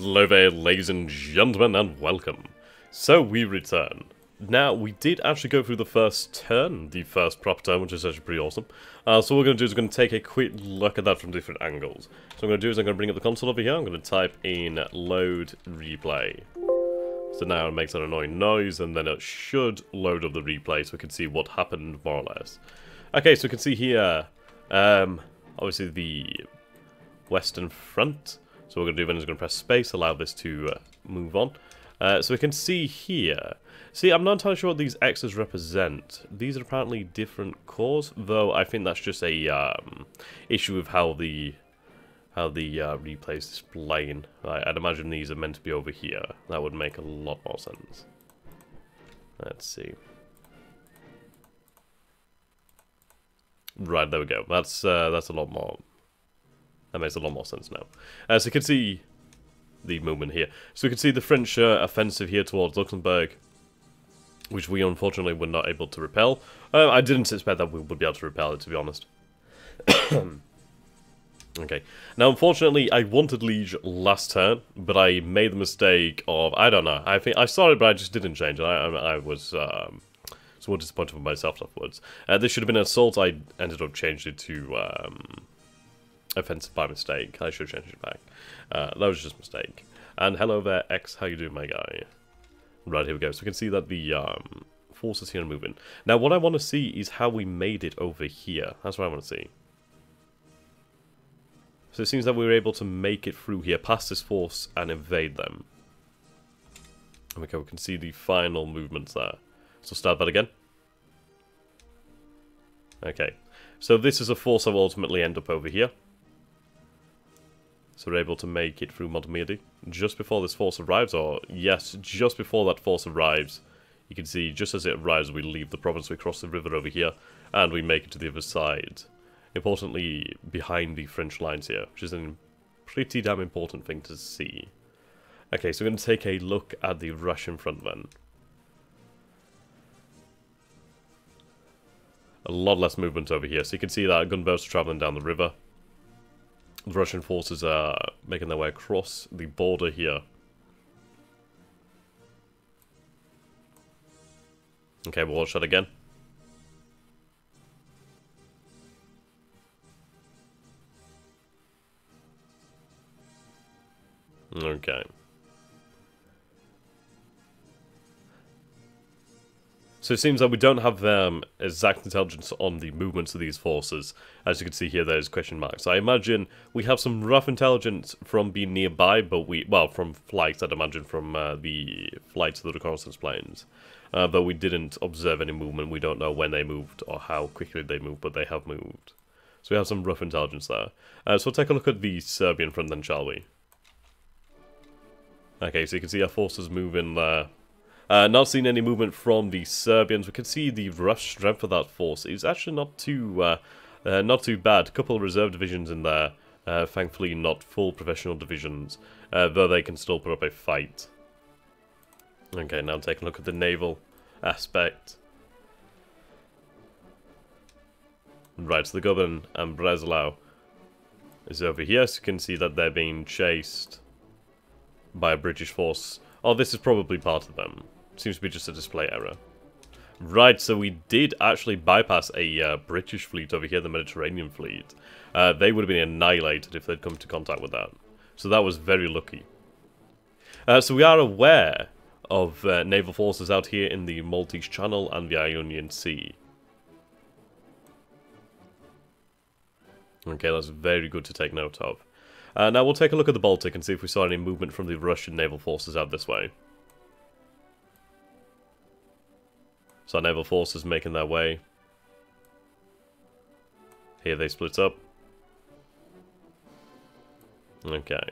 Hello there, ladies and gentlemen, and welcome. So we return. Now, we did actually go through the first turn, the first proper turn, which is actually pretty awesome. So what we're going to do is we're going to take a quick look at that from different angles. So what I'm going to do is I'm going to bring up the console over here, I'm going to type in load replay. So now it makes an annoying noise, and then it should load up the replay so we can see what happened, more or less. Okay, so we can see here, obviously the Western Front. So what we're going to do then is we're going to press space, allow this to move on. So we can see here. See, I'm not entirely sure what these X's represent. These are apparently different cores, though I think that's just a issue with how the replay is displaying. I'd imagine these are meant to be over here. That would make a lot more sense. Let's see. Right, there we go. That's a lot more. That makes a lot more sense now. So you can see the movement here. So we can see the French offensive here towards Luxembourg, which we unfortunately were not able to repel. I didn't expect that we would be able to repel it, to be honest. Okay. Now, unfortunately, I wanted Liege last turn, but I made the mistake of, I don't know, I think I saw it, but I just didn't change it. I was somewhat disappointed with myself afterwards. This should have been an assault. I ended up changing it to offensive by mistake. I should have changed it back. That was just a mistake. And hello there, X. How you doing, my guy? Right, here we go. So we can see that the forces here are moving. Now, what I want to see is how we made it over here. That's what I want to see. So it seems that we were able to make it through here, past this force, and invade them. Okay, we can see the final movements there. So start that again. Okay. So this is a force that will ultimately end up over here. So we're able to make it through Montemedi just before this force arrives, or yes, just before that force arrives. You can see just as it arrives, we leave the province, we cross the river over here, and we make it to the other side. Importantly, behind the French lines here, which is a pretty damn important thing to see. Okay, so we're going to take a look at the Russian front then. A lot less movement over here, so you can see that gunboats are travelling down the river. The Russian forces are making their way across the border here. Okay, we'll watch that again. Okay. So it seems that we don't have exact intelligence on the movements of these forces. As you can see here, there's question marks. I imagine we have some rough intelligence from being nearby, but from flights, I'd imagine, from the flights of the reconnaissance planes. But we didn't observe any movement. We don't know when they moved or how quickly they moved, but they have moved. So we have some rough intelligence there. So we'll take a look at the Serbian front then, shall we? Okay, so you can see our forces moving there. Not seeing any movement from the Serbians. We can see the rough strength of that force is actually not too bad. A couple of reserve divisions in there. Thankfully, not full professional divisions, though they can still put up a fight. Okay, now take a look at the naval aspect. Right, so the Govan and Breslau is over here, so you can see that they're being chased by a British force. Oh, this is probably part of them. Seems to be just a display error. Right, so we did actually bypass a British fleet over here, the Mediterranean fleet. They would have been annihilated if they'd come into contact with that. So that was very lucky. So we are aware of naval forces out here in the Maltese Channel and the Ionian Sea. Okay, that's very good to take note of. Now we'll take a look at the Baltic and see if we saw any movement from the Russian naval forces out this way. So our naval forces making their way. Here they split up. Okay.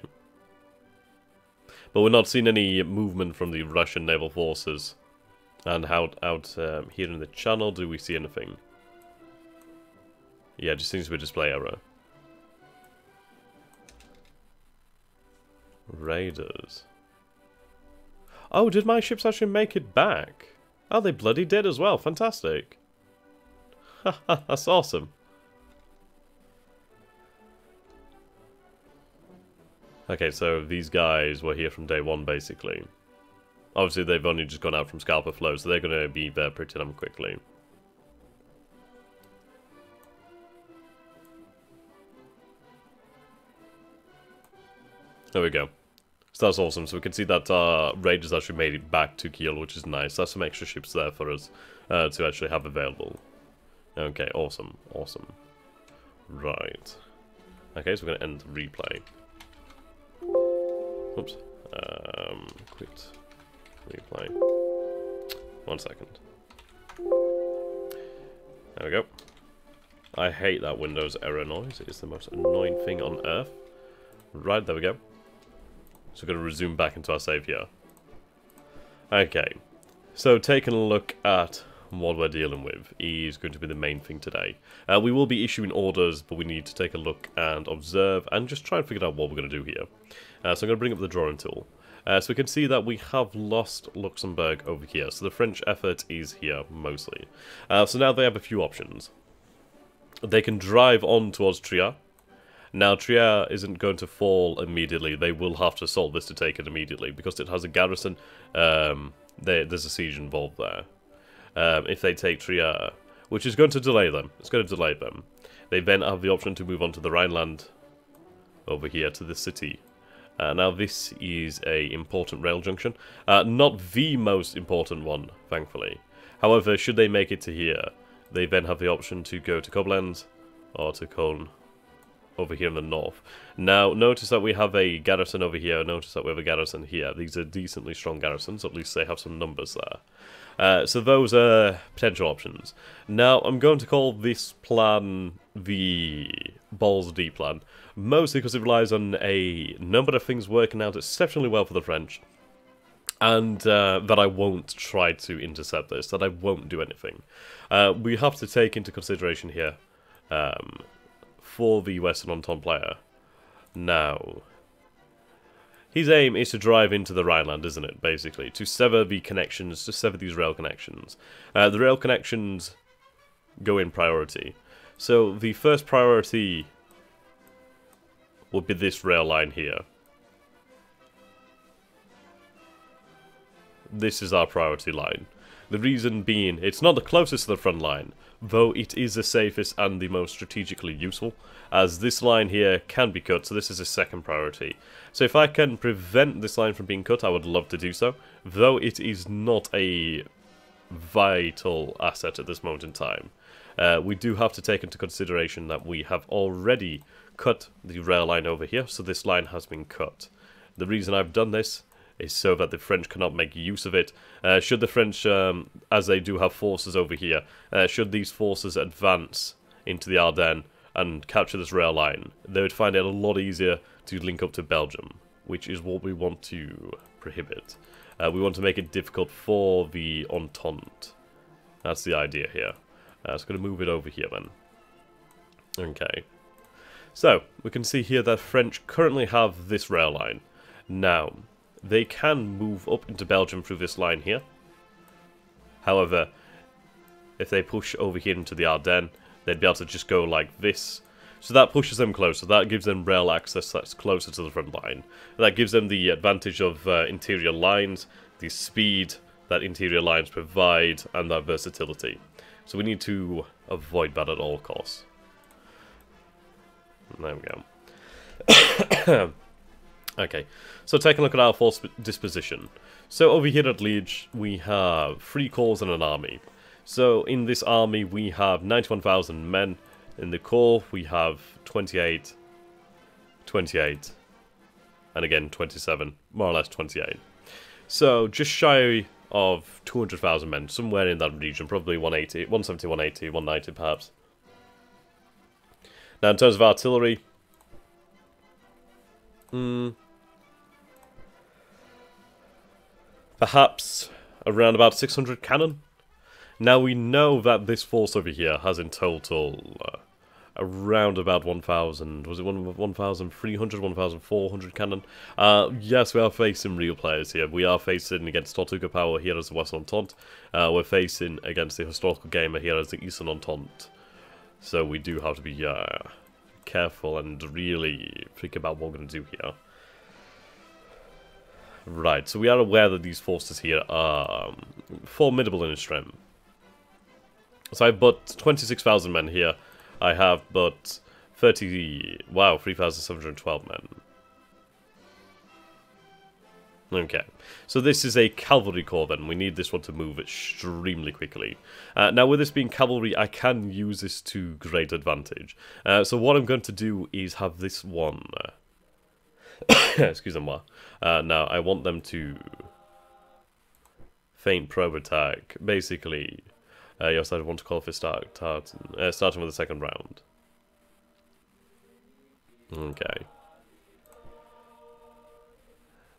But we're not seeing any movement from the Russian naval forces. And out here in the channel, do we see anything? Yeah, it just seems to be a display error. Raiders. Oh, did my ships actually make it back? Oh, they bloody did as well. Fantastic. Haha, that's awesome. Okay, so these guys were here from day one, basically. Obviously, they've only just gone out from Scalper Flow, so they're going to be there pretty damn quickly. There we go. So that's awesome. So we can see that Raiders actually made it back to Kiel, which is nice. That's some extra ships there for us to actually have available. Okay, awesome, awesome. Right. Okay, so we're going to end the replay. Oops. Quit replay. 1 second. There we go. I hate that Windows error noise. It is the most annoying thing on earth. Right, there we go. So we're going to resume back into our save here. Okay. So taking a look at what we're dealing with is going to be the main thing today. We will be issuing orders, but we need to take a look and observe and just try and figure out what we're going to do here. So I'm going to bring up the drawing tool. So we can see that we have lost Luxembourg over here. So the French effort is here, mostly. So now they have a few options. They can drive on towards Trier. Now, Trier isn't going to fall immediately. They will have to assault this to take it immediately, because it has a garrison. There's a siege involved there. If they take Trier, which is going to delay them. It's going to delay them. They then have the option to move on to the Rhineland, over here to the city. Now, this is a important rail junction. Not the most important one, thankfully. However, should they make it to here, they then have the option to go to Koblenz or to Köln over here in the north. Now, notice that we have a garrison over here. Notice that we have a garrison here. These are decently strong garrisons. At least they have some numbers there. So those are potential options. Now, I'm going to call this plan the Balls D plan. Mostly because it relies on a number of things working out exceptionally well for the French. And that I won't try to intercept this. That I won't do anything. We have to take into consideration here for the Western Entente player. Now, his aim is to drive into the Rhineland, isn't it, basically? To sever the connections, to sever these rail connections. The rail connections go in priority. So the first priority would be this rail line here. This is our priority line. The reason being, it's not the closest to the front line, though it is the safest and the most strategically useful, as this line here can be cut, so this is a second priority. So if I can prevent this line from being cut, I would love to do so, though it is not a vital asset at this moment in time. We do have to take into consideration that we have already cut the rail line over here, so this line has been cut. The reason I've done this is so that the French cannot make use of it. Should the French, as they do have forces over here, should these forces advance into the Ardennes and capture this rail line, they would find it a lot easier to link up to Belgium, which is what we want to prohibit. We want to make it difficult for the Entente. That's the idea here. So I'm going to move it over here then. Okay. So, we can see here that French currently have this rail line. Now, they can move up into Belgium through this line here. However, if they push over here into the Ardennes, they'd be able to just go like this. So that pushes them closer. That gives them rail access that's closer to the front line. That gives them the advantage of interior lines, the speed that interior lines provide, and that versatility. So we need to avoid that at all costs. There we go. Okay, so taking a look at our force disposition. So over here at Liege, we have 3 corps and an army. So in this army, we have 91,000 men. In the corps, we have 28, 28, and again 27, more or less 28. So just shy of 200,000 men, somewhere in that region, probably 180, 170, 180, 190 perhaps. Now in terms of artillery, perhaps around about 600 cannon. Now we know that this force over here has in total around about 1,000, was it 1,300, 1,400 cannon? Yes, we are facing real players here. We are facing against Tortuga Power here as the Western Entente. We're facing against the historical gamer here as the Eastern Entente. So we do have to be careful and really think about what we're going to do here. Right, so we are aware that these forces here are formidable in strength. So I have but 26,000 men here. I have but 3,712 men. Okay, so this is a cavalry corps then. We need this one to move extremely quickly. Now with this being cavalry, I can use this to great advantage. So what I'm going to do is have this one... excuse me. Now I want them to feint probe attack. Basically, yes, I want to call for starting with the second round. Okay.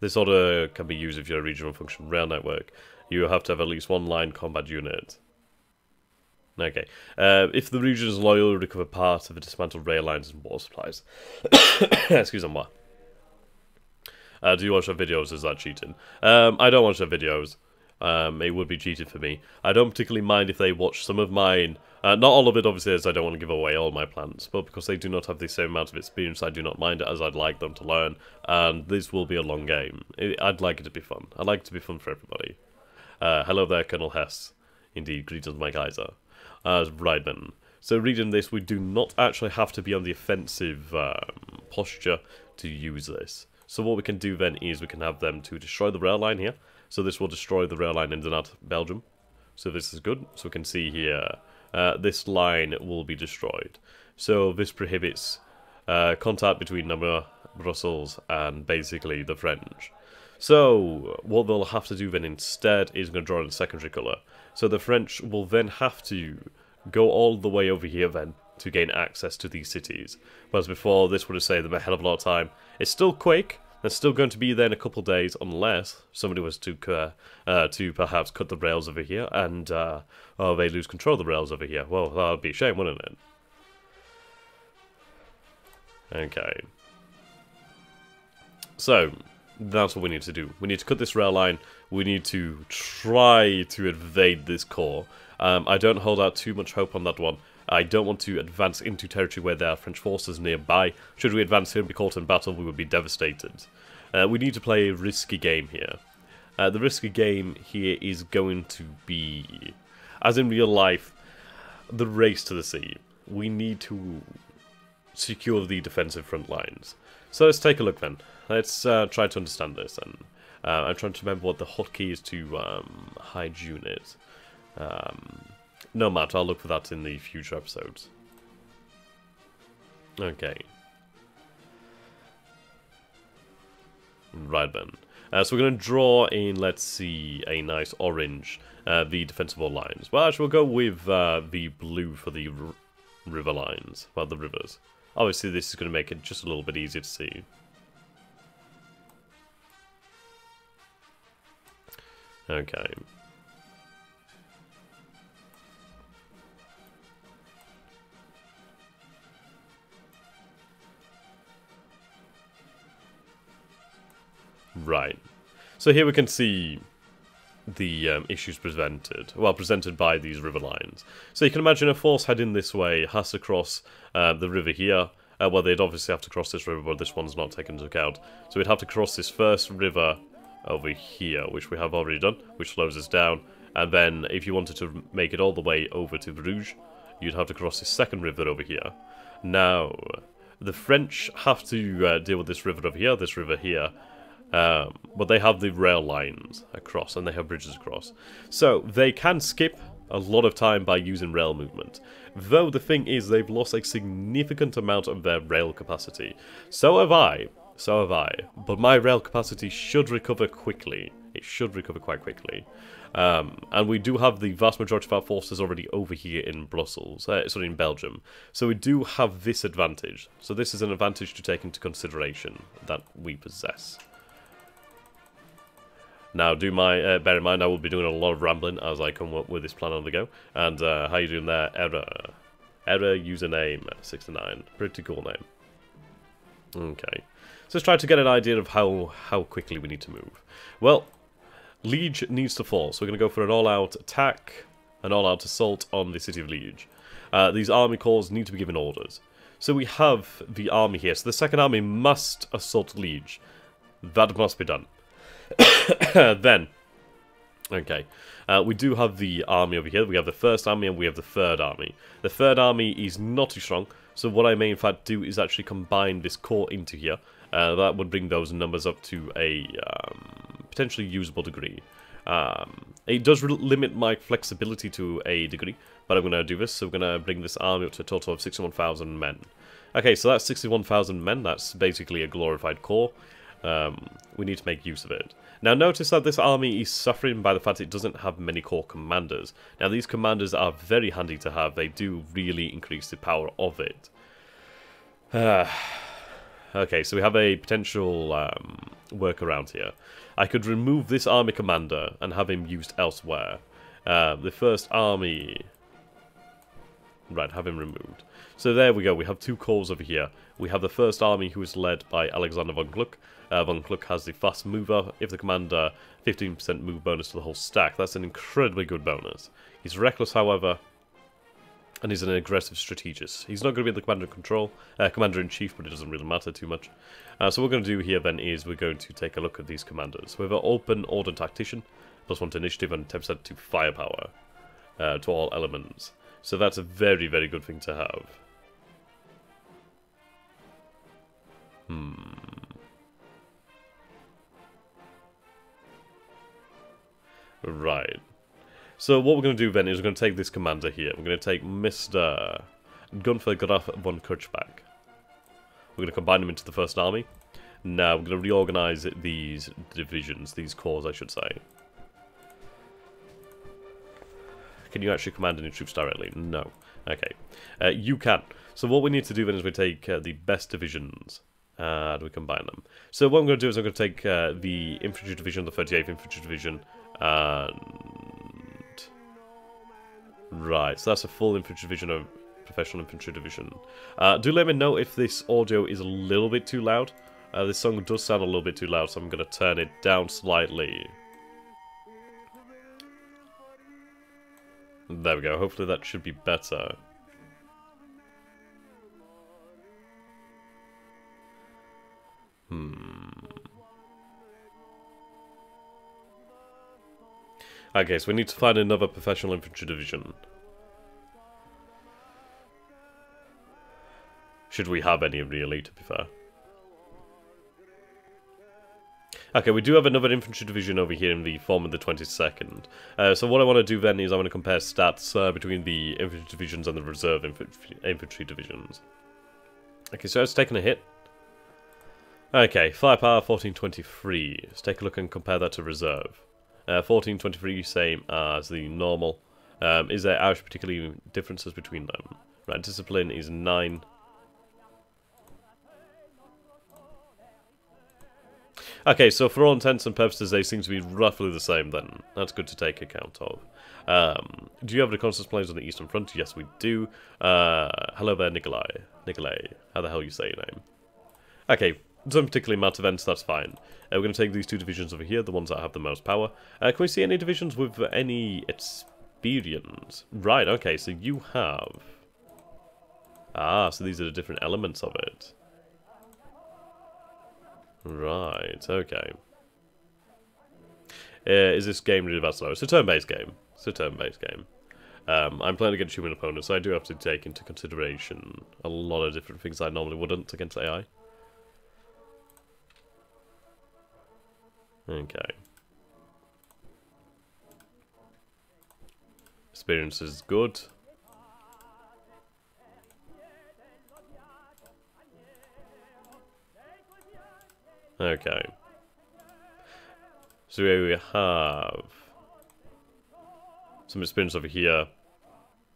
This order can be used if you're a regional function rail network. You have to have at least one line combat unit. Okay. If the region is loyal, recover part of the dismantled rail lines and war supplies. Excuse me. Do you watch their videos? Is that cheating? I don't watch their videos. It would be cheating for me. I don't particularly mind if they watch some of mine. Not all of it, obviously, as I don't want to give away all my plans, but because they do not have the same amount of experience, I do not mind it, as I'd like them to learn, and this will be a long game. I'd like it to be fun. I'd like it to be fun for everybody. Hello there, Colonel Hess. Indeed, greetings, my Kaiser. Right then. So reading this, we do not actually have to be on the offensive posture to use this. So what we can do then is we can have them to destroy the rail line here. So this will destroy the rail line in Belgium. So this is good. So we can see here, this line will be destroyed. So this prohibits contact between Namur, Brussels, and basically the French. So what they'll have to do then instead is going to draw in a secondary colour. So the French will then have to go all the way over here then to gain access to these cities. Whereas before, this would have saved them a hell of a lot of time. It's still quick. They're still going to be there in a couple of days, unless somebody was to perhaps cut the rails over here, and they lose control of the rails over here. Well, that would be a shame, wouldn't it? Okay. So, that's what we need to do. We need to cut this rail line. We need to try to evade this core. I don't hold out too much hope on that one. I don't want to advance into territory where there are French forces nearby. Should we advance here and be caught in battle, we would be devastated. We need to play a risky game here. The risky game here is going to be, as in real life, the race to the sea. We need to secure the defensive front lines. So let's take a look then. Let's try to understand this. And I'm trying to remember what the hotkey is to hide unit. No matter, I'll look for that in the future episodes. Okay. Right then. So we're going to draw in, let's see, a nice orange, the defensible lines. Well, actually, we'll go with the blue for the river lines, well, the rivers. Obviously, this is going to make it just a little bit easier to see. Okay. Right. So here we can see the issues presented by these river lines. So you can imagine a force heading this way has to cross the river here. Well, they'd obviously have to cross this river, but this one's not taken into account. So we'd have to cross this first river over here, which we have already done, which slows us down. And then if you wanted to make it all the way over to Bruges, you'd have to cross this second river over here. Now, the French have to deal with this river over here, this river here. But they have the rail lines across, and they have bridges across. So they can skip a lot of time by using rail movement. Though the thing is, they've lost a significant amount of their rail capacity. So have I. But my rail capacity should recover quickly. It should recover quite quickly. And we do have the vast majority of our forces already over here in Brussels, in Belgium. So we do have this advantage. So this is an advantage to take into consideration that we possess. Now, bear in mind, I will be doing a lot of rambling as I come up with this plan on the go. And how you doing there? Error username 69. Pretty cool name. Okay. So let's try to get an idea of how quickly we need to move. Well, Liege needs to fall, so we're going to go for an all-out attack, an all-out assault on the city of Liege. These army corps need to be given orders. So we have the army here. So the second army must assault Liege. That must be done. Then, okay, we do have the army over here. We have the first army and we have the third army. The third army is not too strong, so what I may in fact do is actually combine this core into here. That would bring those numbers up to a potentially usable degree. It does limit my flexibility to a degree, but I'm going to do this. So we're going to bring this army up to a total of 61,000 men. Okay, so that's 61,000 men. That's basically a glorified core. We need to make use of it. Now notice that this army is suffering by the fact it doesn't have many core commanders. Now these commanders are very handy to have. They do really increase the power of it. Okay, so we have a potential workaround here. I could remove this army commander and have him used elsewhere. The first army... Right, have him removed. So there we go, we have two cores over here. We have the first army who is led by Alexander von Gluck. Von Gluck has the fast mover. If the commander, 15% move bonus to the whole stack. That's an incredibly good bonus. He's reckless, however, and he's an aggressive strategist. He's not going to be the commander-in-chief, but it doesn't really matter too much. So what we're going to do here then is we're going to take a look at these commanders. We have an open order tactician, +1 to initiative and 10% to firepower to all elements. So that's a very, very good thing to have. Right. So what we're going to do then is we're going to take this commander here. We're going to take Mr. Gunther Graf von Kirchbach. We're going to combine them into the first army. Now we're going to reorganize these divisions, these corps I should say. Can you actually command any troops directly? No. Okay. You can. So what we need to do then is we take the best divisions and we combine them. So what I'm going to do is I'm going to take the infantry division, the 38th infantry division, and... Right, so that's a full infantry division of professional infantry division. Do let me know if this audio is a little bit too loud. This song does sound a little bit too loud, so I'm going to turn it down slightly. There we go, hopefully that should be better. Okay, so we need to find another professional infantry division. Should we have any really, to be fair? Okay, we do have another infantry division over here in the form of the 22nd. So what I want to do then is I want to compare stats between the infantry divisions and the reserve infantry divisions. Okay, so it's taken a hit. Okay, firepower 1423. Let's take a look and compare that to reserve. 1423, same as the normal. Is there actually particularly differences between them? Right, discipline is 9. Okay, so for all intents and purposes, they seem to be roughly the same then. That's good to take account of. Do you have reconnaissance planes on the Eastern Front? Yes, we do. Hello there, Nikolai. Nikolai, how the hell you say your name? Okay, doesn't particularly matter then, so that's fine. We're going to take these two divisions over here, the ones that have the most power. Can we see any divisions with any experience? Right, okay, so you have... Ah, so these are the different elements of it. Right, okay. Is this game really that slow? It's a turn-based game. It's a turn-based game. I'm playing against human opponents, so I do have to take into consideration a lot of different things I normally wouldn't against AI. Okay. Experience is good. Okay. So we have some experience over here.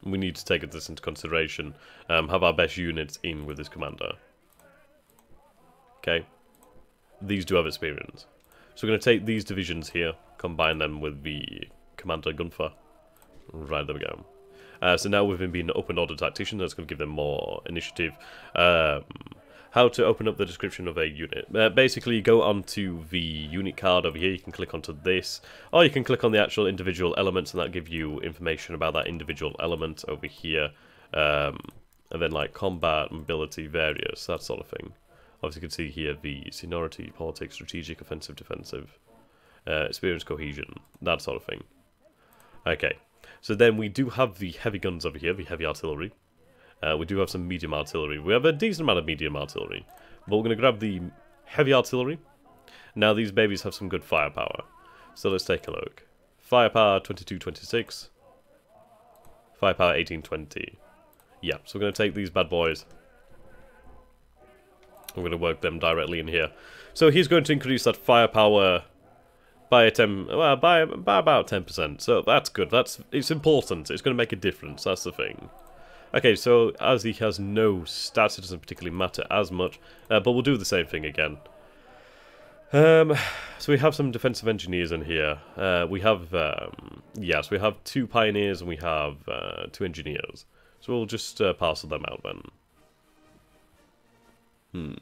We need to take this into consideration. Have our best units in with this commander. Okay. These do have experience. So we're going to take these divisions here, combine them with the Commander Gunther. Right, there we go. So now with him being an open order tactician, that's going to give them more initiative. How to open up the description of a unit. Basically, you go onto the unit card over here, you can click onto this, or you can click on the actual individual elements and that'll give you information about that individual element over here. And then like combat, mobility, various, that sort of thing. Obviously you can see here the seniority, politics, strategic, offensive, defensive. experience, cohesion, that sort of thing. Okay, so then we do have the heavy guns over here, the heavy artillery. We do have some medium artillery. We have a decent amount of medium artillery. But we're going to grab the heavy artillery. Now these babies have some good firepower. So let's take a look. Firepower 2226. Firepower 1820. Yeah, so we're going to take these bad boys. I'm going to work them directly in here. So he's going to increase that firepower by by about 10%. So that's good. It's important. It's going to make a difference. That's the thing. Okay, so as he has no stats, it doesn't particularly matter as much. But we'll do the same thing again. So we have some defensive engineers in here. We have, yes, we have 2 pioneers and we have 2 engineers. So we'll just parcel them out then.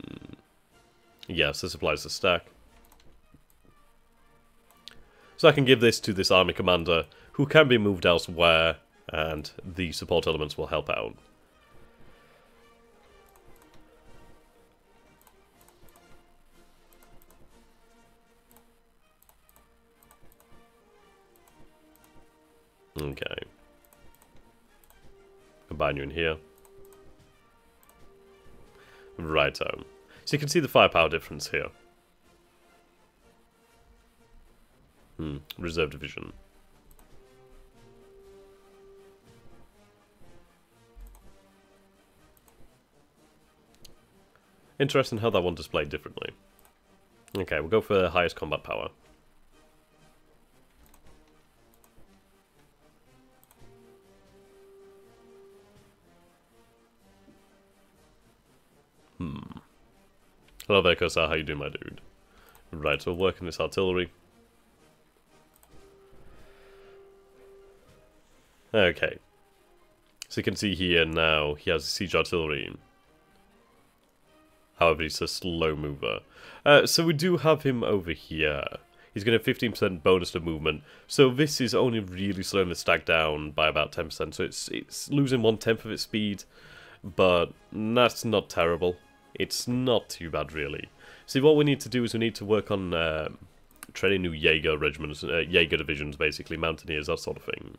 Yes, this applies to stack. So I can give this to this army commander, who can be moved elsewhere, and the support elements will help out. Okay. Combine you in here. Righto. So you can see the firepower difference here. Reserve division. Interesting how that one displayed differently. Okay, we'll go for the highest combat power. Hello there, Kosar. How you doing, my dude? Right, so we'll work in this artillery. Okay. So you can see here now, he has siege artillery. However, he's a slow mover. So we do have him over here. He's going to have 15% bonus to movement. So this is only really slowing the stack down by about 10%. So it's losing 1/10 of its speed. But that's not terrible. It's not too bad, really. See, what we need to do is we need to work on training new Jaeger regiments, Jaeger divisions, basically, mountaineers, that sort of thing.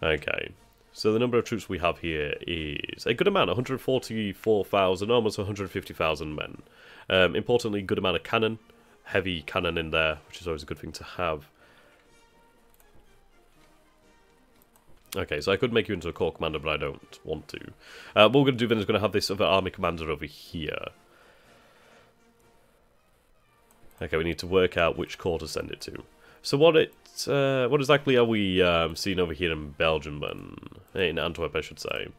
Okay. So the number of troops we have here is a good amount, 144,000, almost 150,000 men. Importantly, good amount of cannon, heavy cannon in there, which is always a good thing to have. Okay, so I could make you into a corps commander, but I don't want to. What we're going to do then is going to have this other army commander over here. Okay, we need to work out which corps to send it to. So what exactly are we seeing over here in Belgium then? In Antwerp, I should say.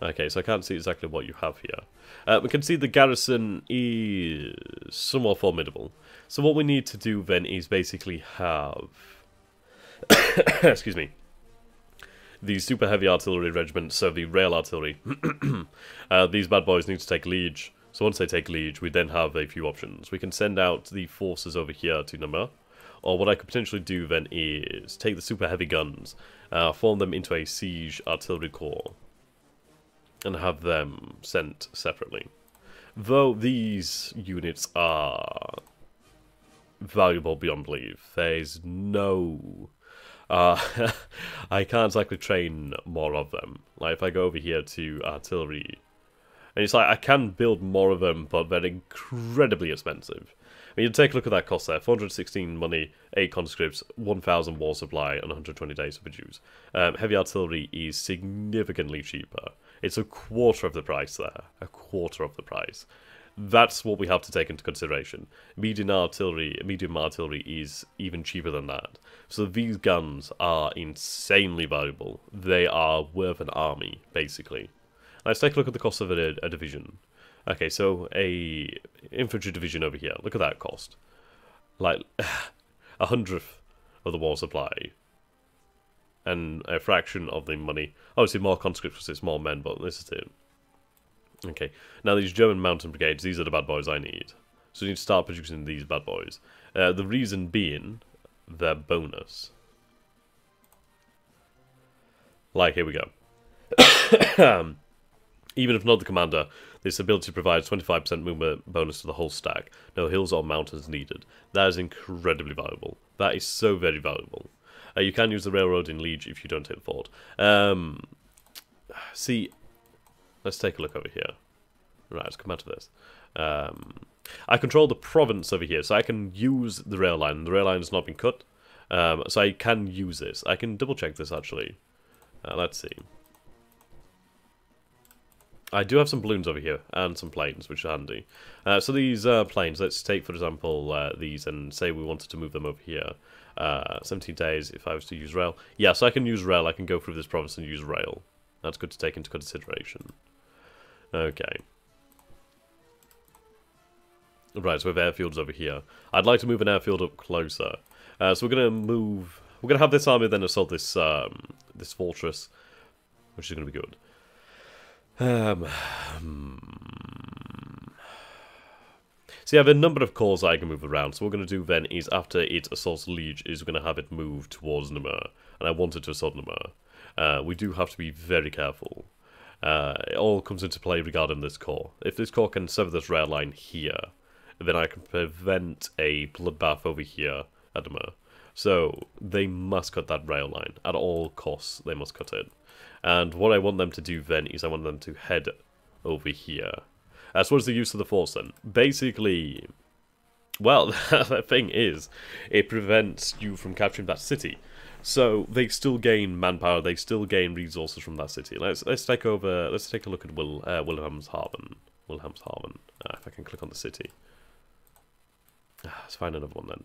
Okay, so I can't see exactly what you have here. We can see the garrison is somewhat formidable. So what we need to do then is basically have... excuse me. The super heavy artillery regiment, so the rail artillery. These bad boys need to take Liege. So once they take Liege, we then have a few options. We can send out the forces over here to Namur. Or what I could potentially do then is take the super heavy guns, form them into a siege artillery corps, and have them sent separately. Though these units are valuable beyond belief, there's no... I can't exactly train more of them. Like, if I go over here to artillery, and it's like, I can build more of them, but they're incredibly expensive. I mean, you take a look at that cost there, 416 money, 8 conscripts, 1,000 war supply, and 120 days to produce. Heavy artillery is significantly cheaper. It's a quarter of the price there. A quarter of the price. That's what we have to take into consideration. Medium artillery is even cheaper than that. So these guns are insanely valuable. They are worth an army, basically. Let's take a look at the cost of a division. Okay, so a infantry division over here. Look at that cost. Like, 100th of the war supply. And a fraction of the money. Obviously more conscripts because it's more men, but this is it. Okay, now these German mountain brigades, these are the bad boys I need. So we need to start producing these bad boys. The reason being, their bonus. Like, here we go. Even if not the commander, This ability provides 25% movement bonus to the whole stack. No hills or mountains needed. That is incredibly valuable. That is so very valuable. You can use the railroad in Liege if you don't take the fort. See, let's take a look over here. Right, let's come out to this. I control the province over here, so I can use the rail line. The rail line has not been cut, so I can use this. I can double check this actually. Let's see. I do have some balloons over here and some planes, which are handy. So these planes, let's take for example these and say we wanted to move them over here. 17 days if I was to use rail. Yeah, so I can use rail. I can go through this province and use rail. That's good to take into consideration. Okay. Right, so we have airfields over here. I'd like to move an airfield up closer. So we're going to move... We're going to have this army then assault this this fortress, which is going to be good. So you have a number of cores I can move around. So what we're going to do then is after it assaults Liege, is we're going to have it move towards Namur. And I wanted to assault Namur. We do have to be very careful. It all comes into play regarding this core. If this core can sever this rail line here, then I can prevent a bloodbath over here at Namur. So they must cut that rail line. At all costs, they must cut it. And what I want them to do then is I want them to head over here. So what is the use of the force then? Basically, well, the thing is, it prevents you from capturing that city. So they still gain manpower, they still gain resources from that city. Let's take a look at Wilhelmshaven. If I can click on the city. Let's find another one then.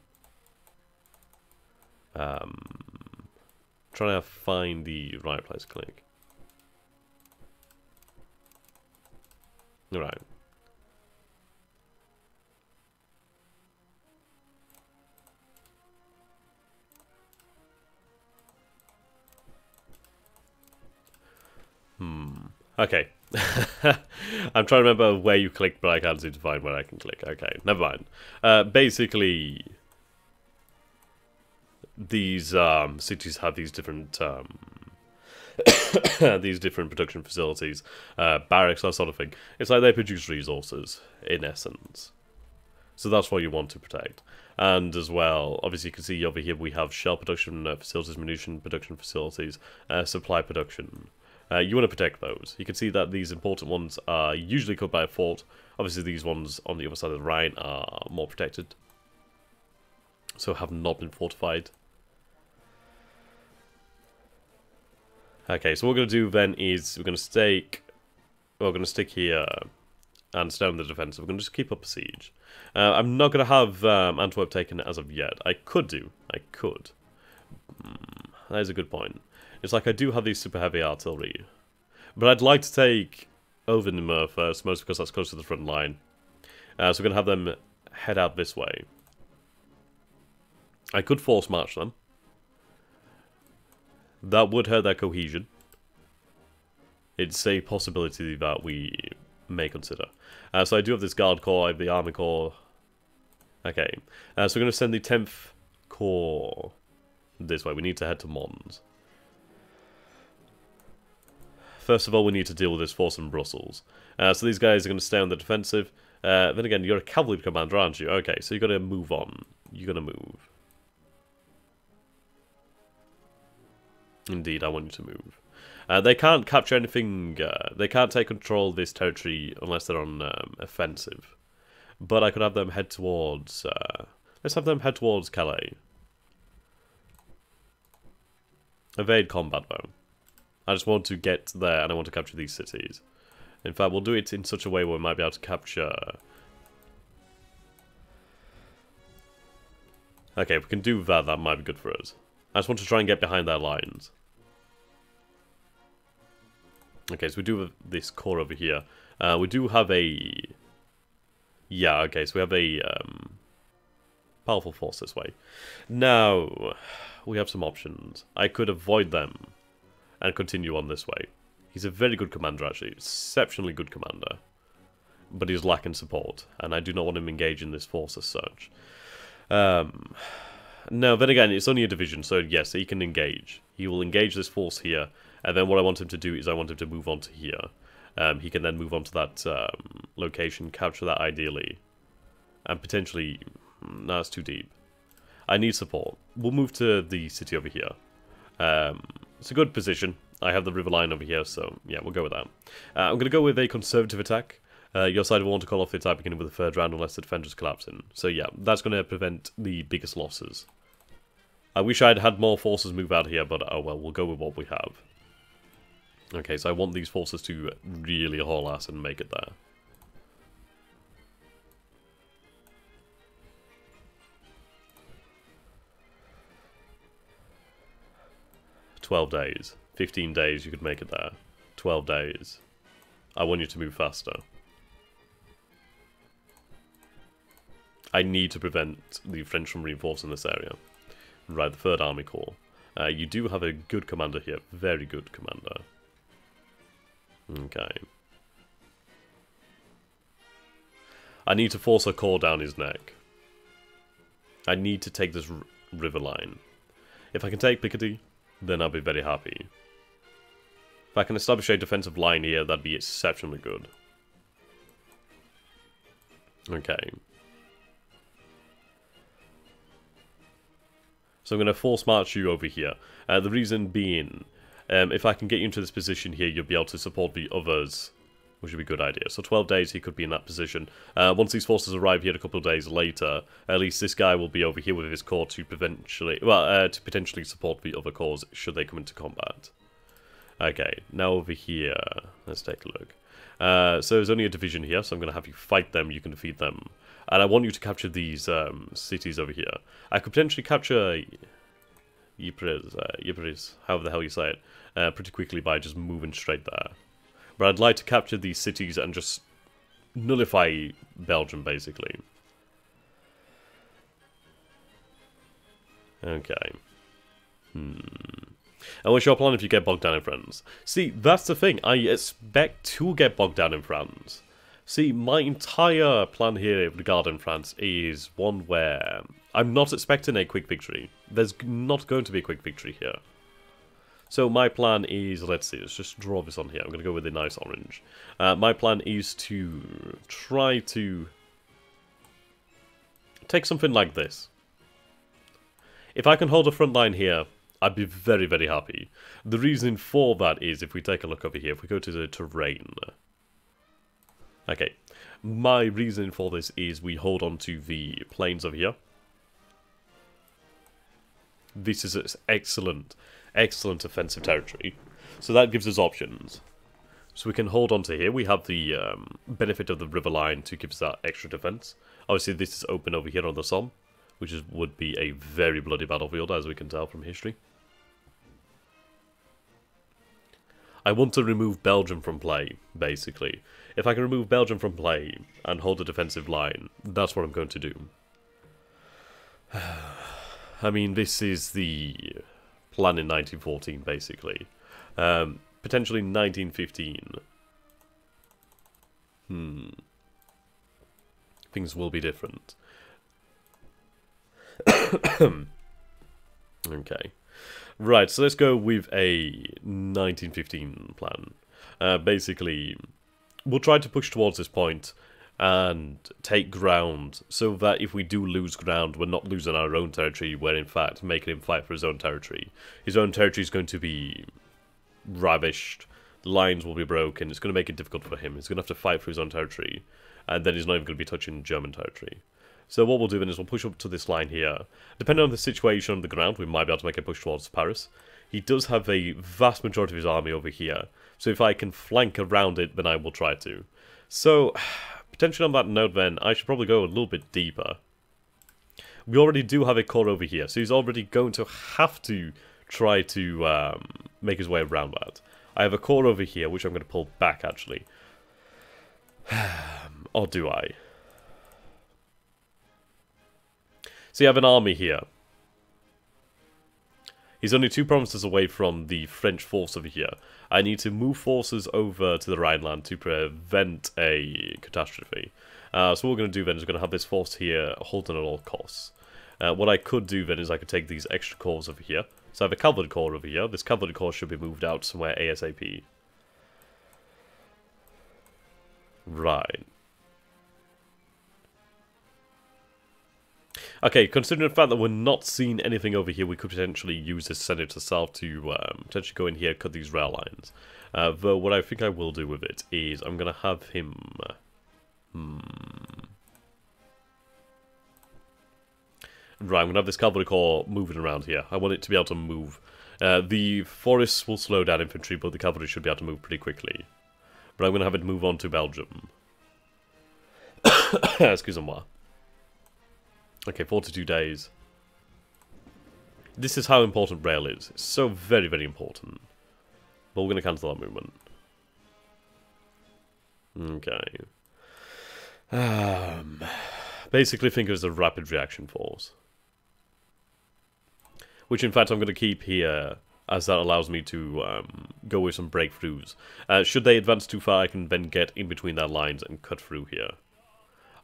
Trying to find the right place to click. Alright. Okay. I'm trying to remember where you click, but I can't seem to find where I can click. Okay, never mind. Basically, these cities have these different these different production facilities, barracks, that sort of thing. It's like they produce resources, in essence. So that's what you want to protect. And as well, obviously you can see over here we have shell production facilities, munition production facilities, supply production. You want to protect those. You can see that these important ones are usually covered by a fort. Obviously these ones on the other side of the Rhine are more protected, so have not been fortified. Okay, so what we're going to do then is we're going to stick here and stay on the defensive. We're going to just keep up a siege. I'm not going to have Antwerp taken as of yet. I could. That is a good point. It's like I do have these super heavy artillery, but I'd like to take over Namur first, mostly because that's close to the front line. So we're going to have them head out this way. I could force march them. That would hurt their cohesion. It's a possibility that we may consider. So I do have this Guard Corps, I have the Army Corps. Okay, so we're going to send the 10th Corps this way. We need to head to Mons. First of all, we need to deal with this force in Brussels. So these guys are going to stay on the defensive. Then again, you're a cavalry commander, aren't you? Okay, so you're going to move on. You're going to move. Indeed, I want you to move. They can't capture anything. They can't take control of this territory unless they're on offensive. But I could have them head towards... let's have them head towards Calais. Evade combat, though. I just want to get there and I want to capture these cities. In fact, we'll do it in such a way where we might be able to capture... Okay, if we can do that, that might be good for us. I just want to try and get behind their lines. Okay, so we do have this core over here. We do have a... Yeah, okay, so we have a powerful force this way. Now, we have some options. I could avoid them and continue on this way. He's a very good commander, actually. Exceptionally good commander. But he's lacking support, and I do not want him engaged in this force as such. No, then again, it's only a division, so yes, he can engage. He will engage this force here, and then what I want him to do is I want him to move on to here. he can then move on to that location, capture that ideally, and potentially... No, it's too deep. I need support. We'll move to the city over here. It's a good position. I have the river line over here, so yeah, we'll go with that. I'm going to go with a conservative attack. Your side will want to call off the attack beginning with the third round unless the defenders collapse in. So yeah, that's going to prevent the biggest losses. I wish I'd had more forces move out here, but oh well, we'll go with what we have. Okay, so I want these forces to really haul ass and make it there. 12 days. 15 days you could make it there. 12 days. I want you to move faster. I need to prevent the French from reinforcing this area. Right, the 3rd Army Corps. You do have a good commander here. Very good commander. Okay. I need to force a corps down his neck. I need to take this river line. If I can take Picardy, then I'll be very happy. If I can establish a defensive line here, that'd be exceptionally good. Okay. So I'm going to force march you over here. The reason being, if I can get you into this position here, you'll be able to support the others, which would be a good idea. So 12 days he could be in that position. Once these forces arrive here a couple of days later, at least this guy will be over here with his corps to to potentially support the other corps should they come into combat. Okay, now over here, let's take a look. So there's only a division here, so I'm going to have you fight them, you can defeat them. And I want you to capture these cities over here. I could potentially capture Ypres, however the hell you say it, pretty quickly by just moving straight there. But I'd like to capture these cities and just nullify Belgium, basically. Okay. And what's your plan if you get bogged down in France? See, that's the thing. I expect to get bogged down in France. See, my entire plan here regarding France is one where I'm not expecting a quick victory. There's not going to be a quick victory here. So my plan is, let's see, let's just draw this on here. I'm going to go with a nice orange. My plan is to try to take something like this. If I can hold a front line here, I'd be very, very happy. The reason for that is, if we take a look over here, if we go to the terrain. Okay, my reason for this is we hold on to the plains over here. This is excellent, excellent offensive territory. So that gives us options. So we can hold on to here. We have the benefit of the river line to give us that extra defense. Obviously, this is open over here on the Somme, which would be a very bloody battlefield, as we can tell from history. I want to remove Belgium from play, basically. If I can remove Belgium from play and hold a defensive line, that's what I'm going to do. I mean, this is the plan in 1914, basically. Potentially 1915. Things will be different. Okay. Right, so let's go with a 1915 plan. Basically, we'll try to push towards this point and take ground so that if we do lose ground, we're not losing our own territory, we're in fact making him fight for his own territory. His own territory is going to be ravished, the lines will be broken, it's going to make it difficult for him. He's going to have to fight for his own territory, and then he's not even going to be touching German territory. So what we'll do then is we'll push up to this line here. Depending on the situation on the ground, we might be able to make a push towards Paris. He does have a vast majority of his army over here, so if I can flank around it, then I will try to. So, potentially on that note then, I should probably go a little bit deeper. We already do have a corps over here, so he's already going to have to try to make his way around that. I have a corps over here, which I'm going to pull back, actually. Or do I? So you have an army here. He's only 2 provinces away from the French force over here. I need to move forces over to the Rhineland to prevent a catastrophe. So what we're going to do then is we're going to have this force here holding at all costs. What I could do then is I could take these extra corps over here. So I have a cavalry corps over here. This cavalry corps should be moved out somewhere ASAP. Right. Okay, considering the fact that we're not seeing anything over here, we could potentially use this Senator South to potentially go in here, cut these rail lines. Though what I think I will do with it is I'm going to have him... Right, I'm going to have this cavalry corps moving around here. I want it to be able to move. The forests will slow down infantry, but the cavalry should be able to move pretty quickly. But I'm going to have it move on to Belgium. Excusez-moi. Okay, 42 days. This is how important rail is. It's so very, very important. But we're going to cancel that movement. Okay. Basically think of it as a rapid reaction force. Which in fact I'm going to keep here, as that allows me to go with some breakthroughs. Should they advance too far, I can then get in between their lines and cut through here.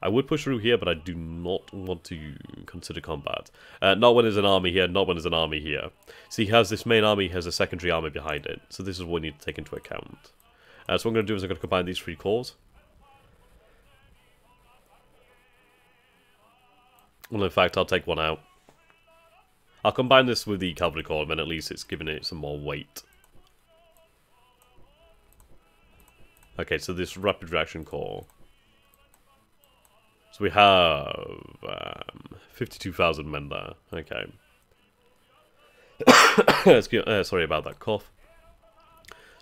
I would push through here, but I do not want to consider combat. Not when there's an army here, not when there's an army here. See, he has this main army, he has a secondary army behind it. So this is what we need to take into account. So what I'm going to do is I'm going to combine these three corps. Well, in fact, I'll take one out. I'll combine this with the cavalry corps, and then at least it's giving it some more weight. Okay, so this rapid reaction corps. So we have 52,000 men there. Okay. Sorry about that cough.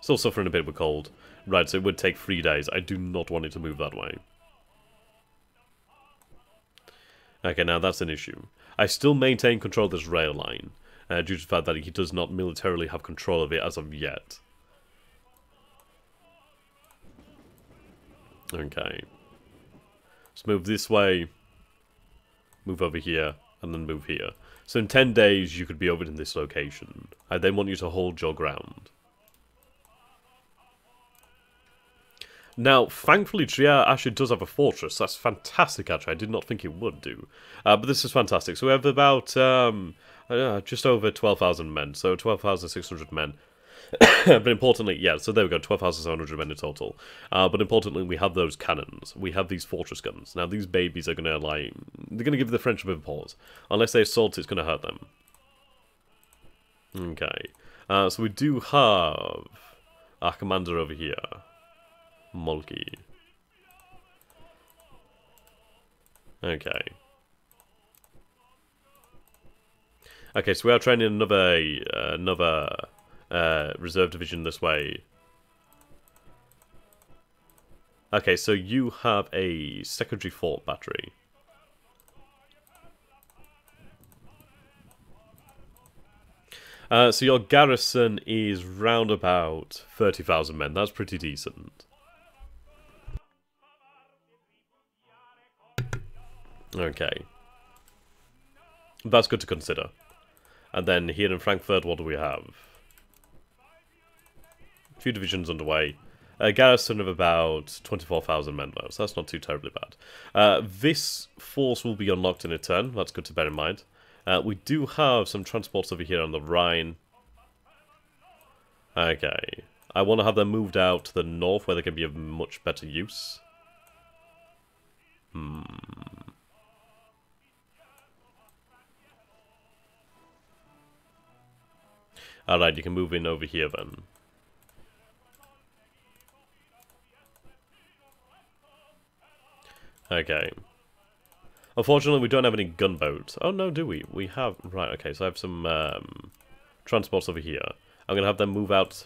Still suffering a bit with cold. Right, so it would take 3 days. I do not want it to move that way. Okay, now that's an issue. I still maintain control of this rail line, due to the fact that he does not militarily have control of it as of yet. Okay. Let's move this way, move over here, and then move here. So in 10 days, you could be over in this location. I then want you to hold your ground. Now, thankfully, Trier actually does have a fortress. That's fantastic, actually. I did not think it would do. But this is fantastic. So we have about just over 12,000 men. So 12,600 men. But importantly, yeah, so there we go, 12,700 men in total. But importantly, we have those cannons. We have these fortress guns. Now, these babies are going to, like, they're going to give the French a bit of pause. Unless they assault, it's going to hurt them. Okay. So we do have our commander over here. Molky. Okay. Okay, so we are training another reserve division this way. Okay, so you have a secondary fort battery. So your garrison is round about 30,000 men. That's pretty decent. Okay. That's good to consider. And then here in Frankfurt, what do we have? A few divisions underway. A garrison of about 24,000 men though, so that's not too terribly bad. This force will be unlocked in a turn, that's good to bear in mind. We do have some transports over here on the Rhine. Okay. I want to have them moved out to the north where they can be of much better use. Alright, you can move in over here then. Okay. Unfortunately, we don't have any gunboats. Oh, no, do we? We have... Right, okay, so I have some transports over here. I'm going to have them move out.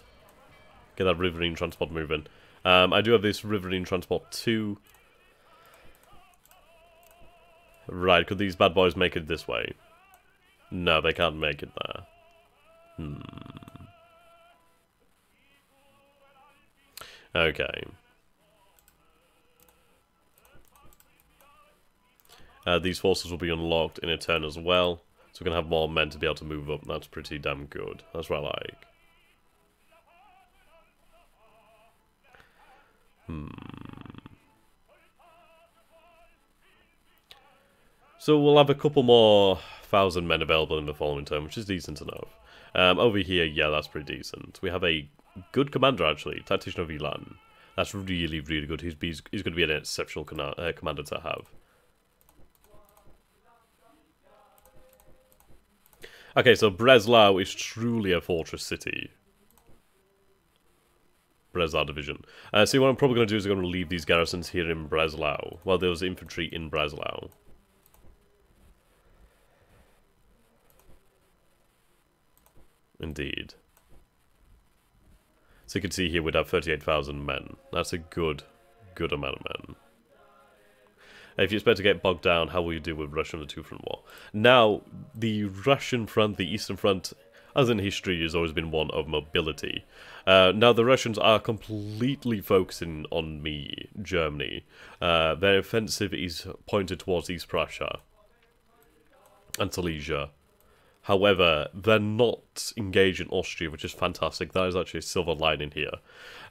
Get that riverine transport moving. I do have this riverine transport too. Right, could these bad boys make it this way? No, they can't make it there. Okay. These forces will be unlocked in a turn as well. So we're going to have more men to be able to move up. That's pretty damn good. That's what I like. So we'll have a couple more thousand men available in the following turn, which is decent enough. Over here, yeah, that's pretty decent. We have a good commander, actually, Tactician of Elan. That's really, really good. He's going to be an exceptional commander to have. Okay, so Breslau is truly a fortress city. Breslau division. See, what I'm probably going to do is I'm going to leave these garrisons here in Breslau, while there was infantry in Breslau. Indeed. So you can see here we'd have 38,000 men. That's a good amount of men. If you expect to get bogged down, how will you deal with Russia in the two-front war? Now, the Russian front, the Eastern Front, as in history, has always been one of mobility. Now, the Russians are completely focusing on Germany. Their offensive is pointed towards East Prussia and Silesia. However, they're not engaged in Austria, which is fantastic. That is actually a silver lining here.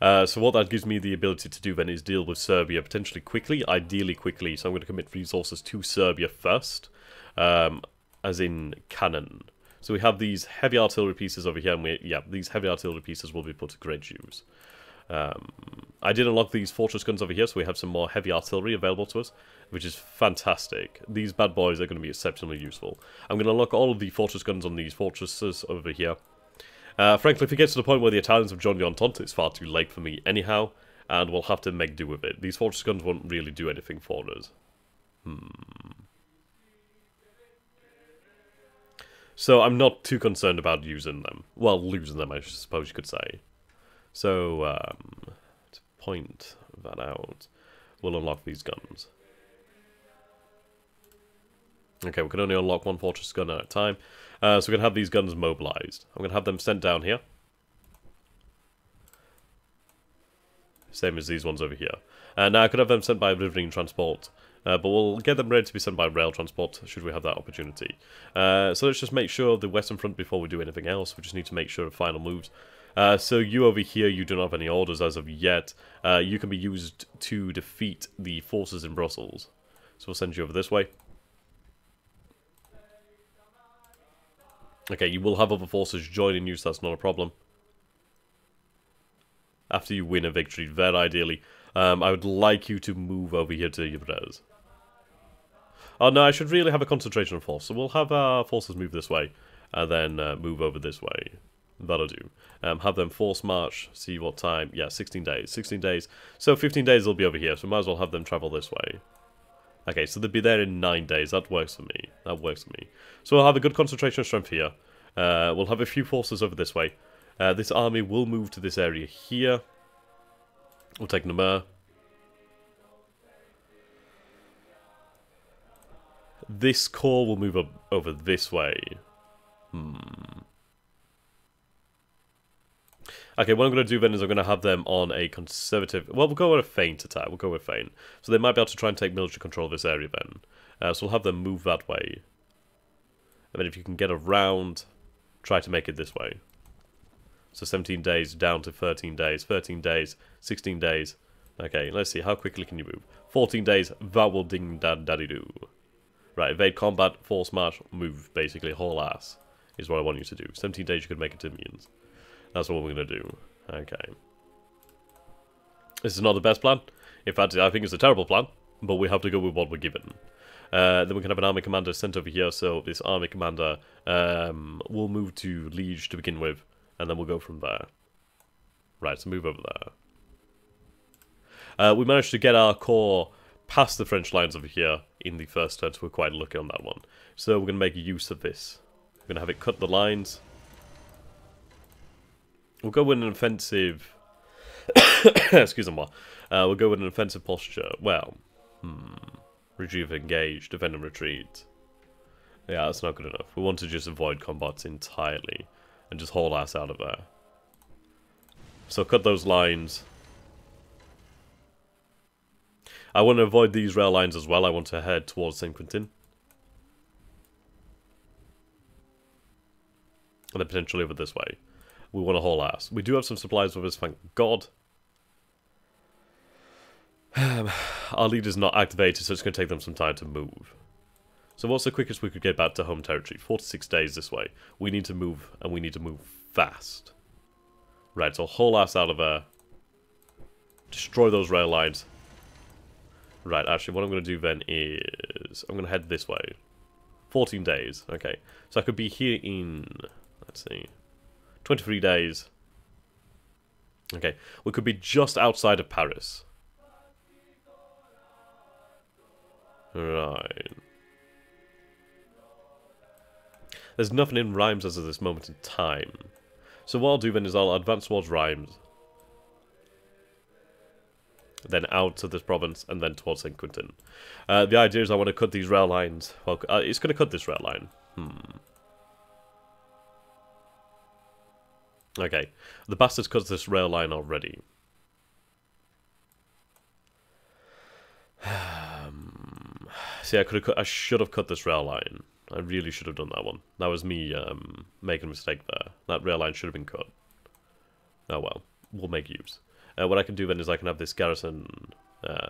So what that gives me the ability to do then is deal with Serbia potentially quickly, ideally quickly. So I'm going to commit resources to Serbia first, as in cannon. So we have these heavy artillery pieces over here, and these heavy artillery pieces will be put to great use. I did unlock these fortress guns over here, so we have some more heavy artillery available to us, which is fantastic. These bad boys are going to be exceptionally useful. I'm going to unlock all of the fortress guns on these fortresses over here. Frankly, if it gets to the point where the Italians have joined the Entente, it's far too late for me anyhow, and we'll have to make do with it. These fortress guns won't really do anything for us. So I'm not too concerned about using them. Well, losing them, I suppose you could say. So, to point that out, we'll unlock these guns. Okay, we can only unlock one fortress gun at a time. So we're going to have these guns mobilized. I'm going to have them sent down here. Same as these ones over here. Now I could have them sent by riverine transport. But we'll get them ready to be sent by rail transport, should we have that opportunity. So let's just make sure of the Western Front before we do anything else. We just need to make sure of final moves. So you over here, you don't have any orders as of yet. You can be used to defeat the forces in Brussels. So we'll send you over this way. Okay, you will have other forces joining you, so that's not a problem. After you win a victory, very ideally, I would like you to move over here to Ypres. Oh no, I should really have a concentration of force. So we'll have our forces move this way, and then move over this way. That'll do. Have them force march, see what time. Yeah, 16 days. 16 days. So 15 days they'll be over here, so might as well have them travel this way. Okay, so they'll be there in 9 days. That works for me. That works for me. So we'll have a good concentration of strength here. We'll have a few forces over this way. This army will move to this area here. We'll take Namur. This corps will move up over this way. Okay, what I'm going to do then is I'm going to have them on a conservative... Well, we'll go with a feint attack. We'll go with feint. So they might be able to try and take military control of this area then. So we'll have them move that way. And then if you can get around, try to make it this way. So 17 days down to 13 days. 13 days, 16 days. Okay, let's see. How quickly can you move? 14 days, that will ding dad daddy do. Right, evade combat, force march, move, basically, whole ass. Is what I want you to do. 17 days you could make it to Amiens. That's what we're going to do. Okay. This is not the best plan. In fact, I think it's a terrible plan. But we have to go with what we're given. Then we can have an army commander sent over here. So this army commander will move to Liege to begin with. And then we'll go from there. Right, so move over there. We managed to get our corps past the French lines over here in the first turn. So we're quite lucky on that one. So we're going to make use of this. We're going to have it cut the lines. We'll go with an offensive... Excuse me. We'll go with an offensive posture. Well, retrieve, engage, defend and retreat. Yeah, that's not good enough. We want to just avoid combats entirely and just haul ass out of there. So cut those lines. I want to avoid these rail lines as well. I want to head towards St. Quentin. And then potentially over this way. We want to haul ass. We do have some supplies with us, thank God. Our leader's not activated, so it's going to take them some time to move. So what's the quickest we could get back to home territory? 4 to 6 days this way. We need to move, and we need to move fast. Right, so haul ass out of there. Destroy those rail lines. Right, actually, what I'm going to do then is... I'm going to head this way. 14 days, okay. So I could be here in... Let's see. 23 days. Okay, we could be just outside of Paris. Right. There's nothing in Rhymes as of this moment in time. So what I'll do then is I'll advance towards Rhymes. Then out to this province, and then towards St. Quentin. The idea is I want to cut these rail lines. Well, it's going to cut this rail line. Okay. The bastard's cut this rail line already. See, I should have cut this rail line. I really should have done that one. That was me making a mistake there. That rail line should have been cut. Oh well, we'll make use. What I can do then is I can have this garrison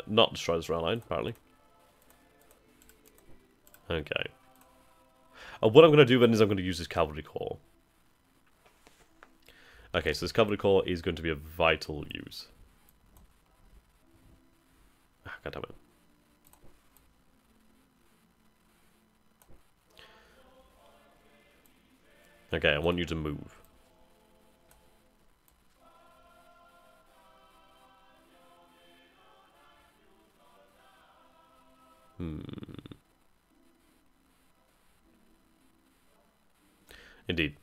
not destroy this rail line, apparently. Okay. What I'm going to do then is I'm going to use this cavalry corps. Okay, so this cavalry corps is going to be of vital use. Ah, God damn it. Okay, I want you to move. Indeed.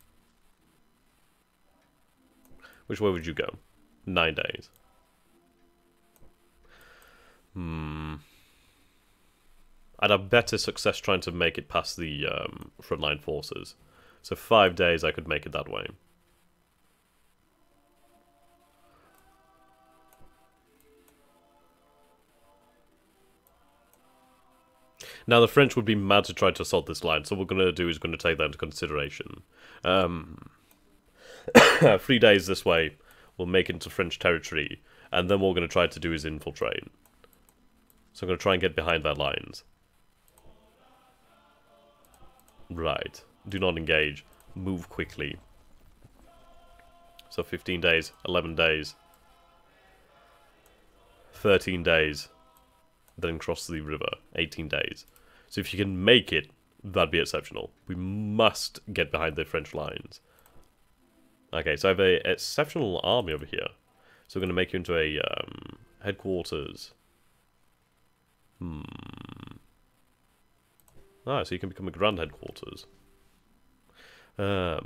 Which way would you go? 9 days. I'd have better success trying to make it past the frontline forces. So 5 days I could make it that way. Now the French would be mad to try to assault this line, so what we're going to do is going to take that into consideration. 3 days this way, we'll make it into French territory, and then what we're going to try to do is infiltrate. So I'm going to try and get behind their lines. Right. Do not engage. Move quickly. So 15 days, 11 days, 13 days, then cross the river, 18 days. So if you can make it, that'd be exceptional. We must get behind the French lines. Okay, so I have an exceptional army over here. So we're going to make you into a headquarters. Ah, so you can become a grand headquarters. Oh,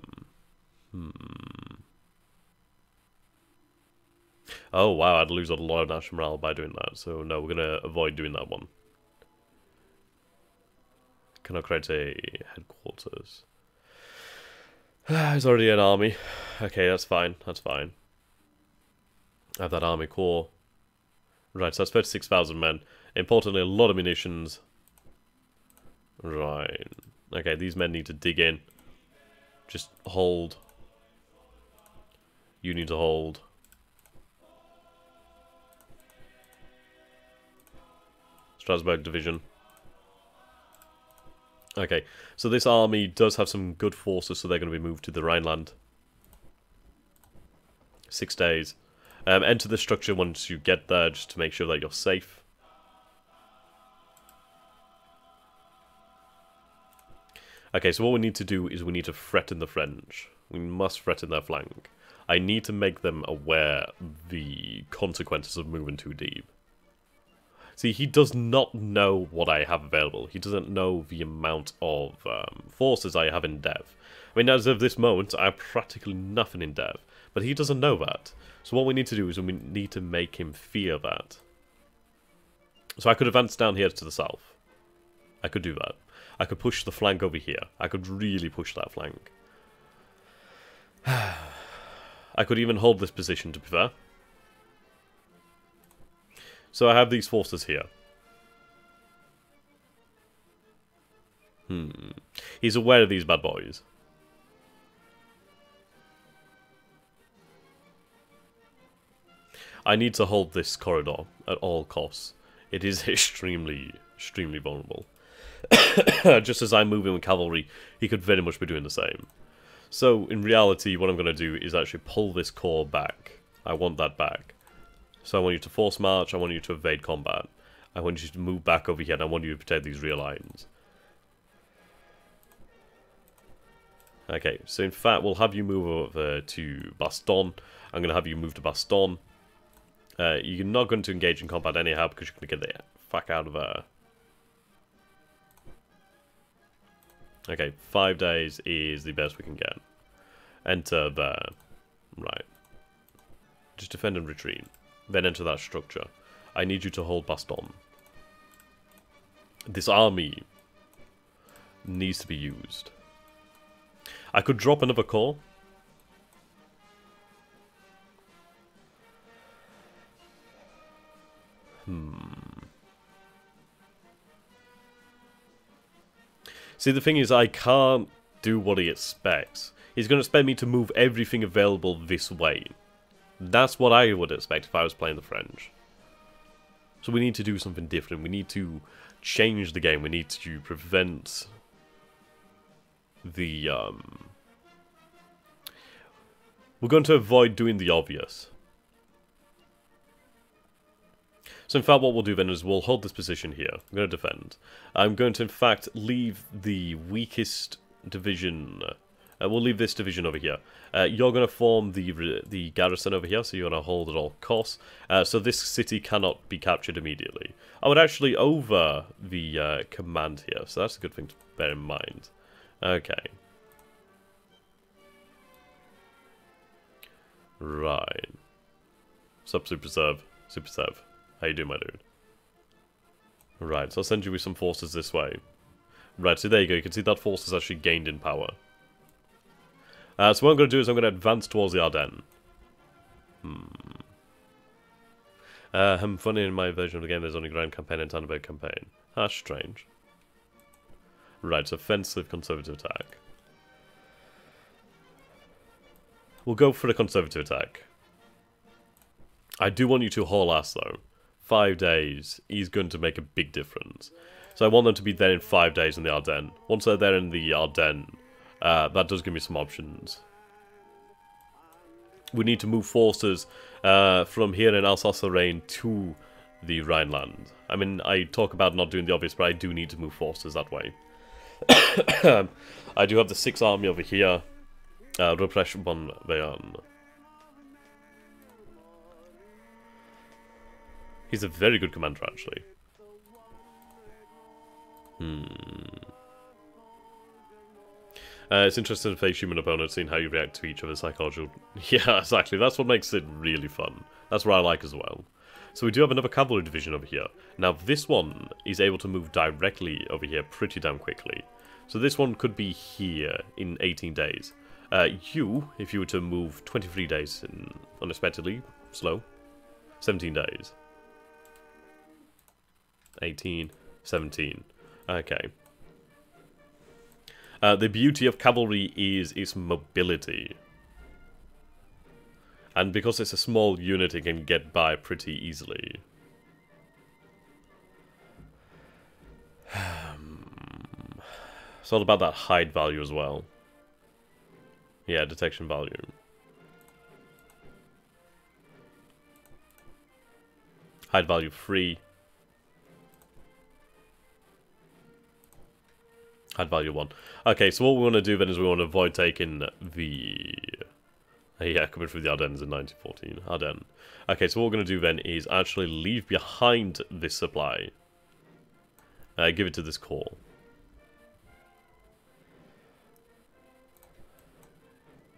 wow, I'd lose a lot of national morale by doing that. So, no, we're going to avoid doing that one. Can I create a headquarters? There's already an army. Okay, that's fine. That's fine. I have that army corps. Right, so that's 36,000 men. Importantly, a lot of munitions. Right. Okay, these men need to dig in. Just hold. You need to hold. Strasbourg division. Okay, so this army does have some good forces, so they're going to be moved to the Rhineland. 6 days. Enter the structure once you get there, just to make sure that you're safe. Okay, so what we need to do is we need to threaten the French. We must threaten their flank. I need to make them aware of the consequences of moving too deep. See, he does not know what I have available. He doesn't know the amount of forces I have in dev. I mean, as of this moment, I have practically nothing in dev. But he doesn't know that. So what we need to do is we need to make him fear that. So I could advance down here to the south. I could do that. I could push the flank over here. I could really push that flank. I could even hold this position, to be fair. So I have these forces here. He's aware of these bad boys. I need to hold this corridor at all costs. It is extremely, extremely vulnerable. Just as I'm moving with cavalry, he could very much be doing the same. So, in reality, what I'm going to do is actually pull this corps back. I want that back. So I want you to force march, I want you to evade combat. I want you to move back over here, and I want you to protect these rear lines. Okay, so in fact, we'll have you move over to Baston. I'm going to have you move to Baston. You're not going to engage in combat anyhow, because you're going to get the fuck out of there. Okay, 5 days is the best we can get. Enter there. Right. Just defend and retreat. Then enter that structure. I need you to hold Baston. This army needs to be used. I could drop another corps. See, the thing is, I can't do what he expects. He's going to expect me to move everything available this way. That's what I would expect if I was playing the French. So we need to do something different. We need to change the game. We need to prevent the... We're going to avoid doing the obvious. So in fact what we'll do then is we'll hold this position here. I'm going to defend. I'm going to in fact leave the weakest division... we'll leave this division over here. You're going to form the garrison over here, so you're going to hold at all costs. So this city cannot be captured immediately. I would actually over the command here, so that's a good thing to bear in mind. Okay. Right. Sup, Super Serve. Super Serve. How you doing, my dude? Right, so I'll send you with some forces this way. Right, so there you go. You can see that force has actually gained in power. So what I'm going to do is I'm going to advance towards the Ardennes. Funny, in my version of the game there's only Grand Campaign and Tannenberg Campaign. That's strange. Right, so offensive, conservative attack. We'll go for the conservative attack. I do want you to haul ass though. 5 days is going to make a big difference. So I want them to be there in 5 days in the Ardennes. Once they're there in the Ardennes, that does give me some options. We need to move forces from here in Alsace-Lorraine to the Rhineland. I mean, I talk about not doing the obvious, but I do need to move forces that way. I do have the 6th Army over here. Repression von Bayern. He's a very good commander, actually. It's interesting to face human opponents, seeing how you react to each other's psychological... Yeah, exactly. That's what makes it really fun. That's what I like as well. So we do have another cavalry division over here. Now, this one is able to move directly over here pretty damn quickly. So this one could be here in 18 days. You, if you were to move 23 days in unexpectedly slow, 17 days. 18, 17. Okay. The beauty of cavalry is its mobility. And because it's a small unit, it can get by pretty easily. It's all about that hide value as well. Yeah, detection value. Hide value 3. Hide value 1. Okay, so what we want to do then is we want to avoid taking the... Yeah, coming through the Ardennes in 1914. Ardennes. Okay, so what we're going to do then is actually leave behind this supply. Give it to this corps.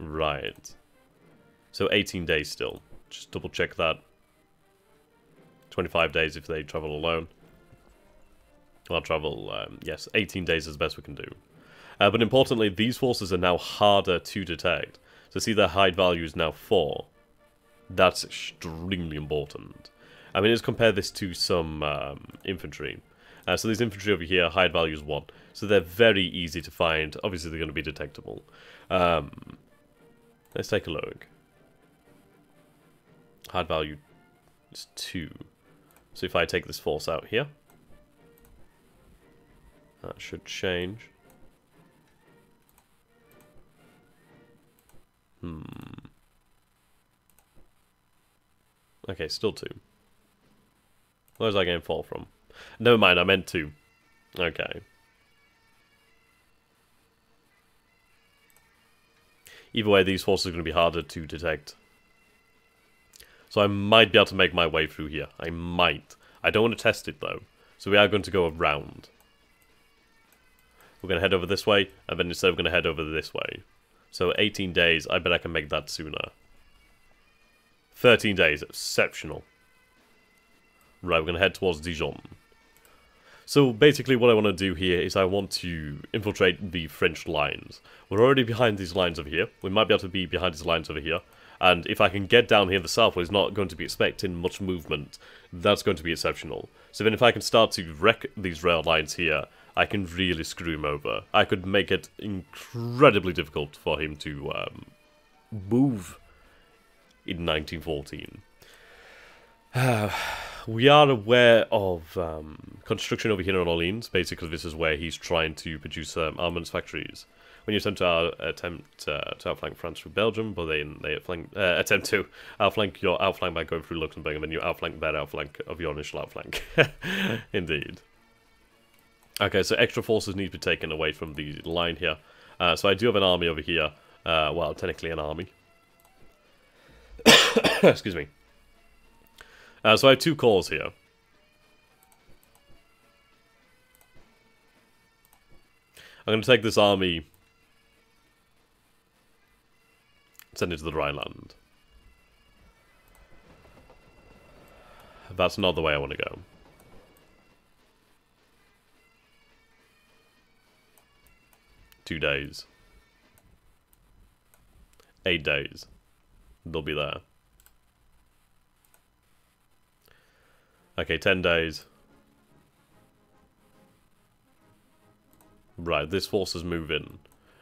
Right. So 18 days still. Just double check that. 25 days if they travel alone. I'll travel, yes, 18 days is the best we can do. But importantly, these forces are now harder to detect. So see their hide value is now 4. That's extremely important. I mean, let's compare this to some infantry. So these infantry over here, hide value is 1. So they're very easy to find. Obviously, they're going to be detectable. Let's take a look. Hide value is 2. So if I take this force out here, that should change. Okay, still 2. Where's that game fall from? Never mind, I meant 2. Okay. Either way, these forces are going to be harder to detect. So I might be able to make my way through here. I might. I don't want to test it, though. So we are going to go around. We're going to head over this way, and then instead we're going to head over this way. So 18 days, I bet I can make that sooner. 13 days, exceptional. Right, we're going to head towards Dijon. So basically what I want to do here is I want to infiltrate the French lines. We're already behind these lines over here. We might be able to be behind these lines over here. And if I can get down here in the south where it's not going to be expecting much movement, that's going to be exceptional. So then if I can start to wreck these rail lines here, I can really screw him over. I could make it incredibly difficult for him to move in 1914. We are aware of construction over here in Orleans. Basically, this is where he's trying to produce armaments factories. When you attempt to outflank France through Belgium, but they attempt to outflank your outflank by going through Luxembourg, and then you outflank that outflank of your initial outflank. Indeed. Okay, so extra forces need to be taken away from the line here. So I do have an army over here. Well, technically an army. Excuse me. So I have 2 corps here. I'm going to take this army, send it to the Rhineland. That's not the way I want to go. Two days. 8 days. They'll be there. Okay, 10 days. Right, this force is moving.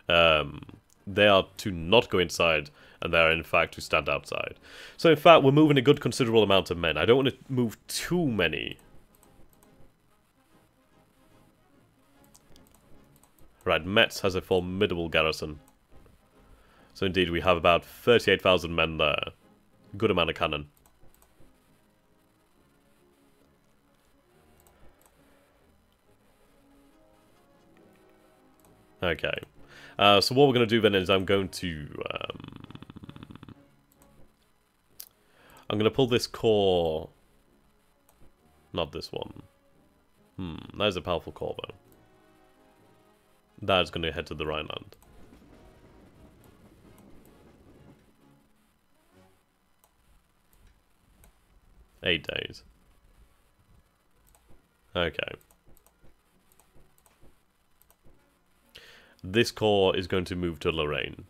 They are to not go inside, and they are in fact to stand outside. So in fact, we're moving a good considerable amount of men. I don't want to move too many. Right, Metz has a formidable garrison. So indeed, we have about 38,000 men there. Good amount of cannon. Okay. So what we're going to do then is I'm going to pull this core. Not this one. That is a powerful core though. That is going to head to the Rhineland. Eight days. Okay. This corps is going to move to Lorraine.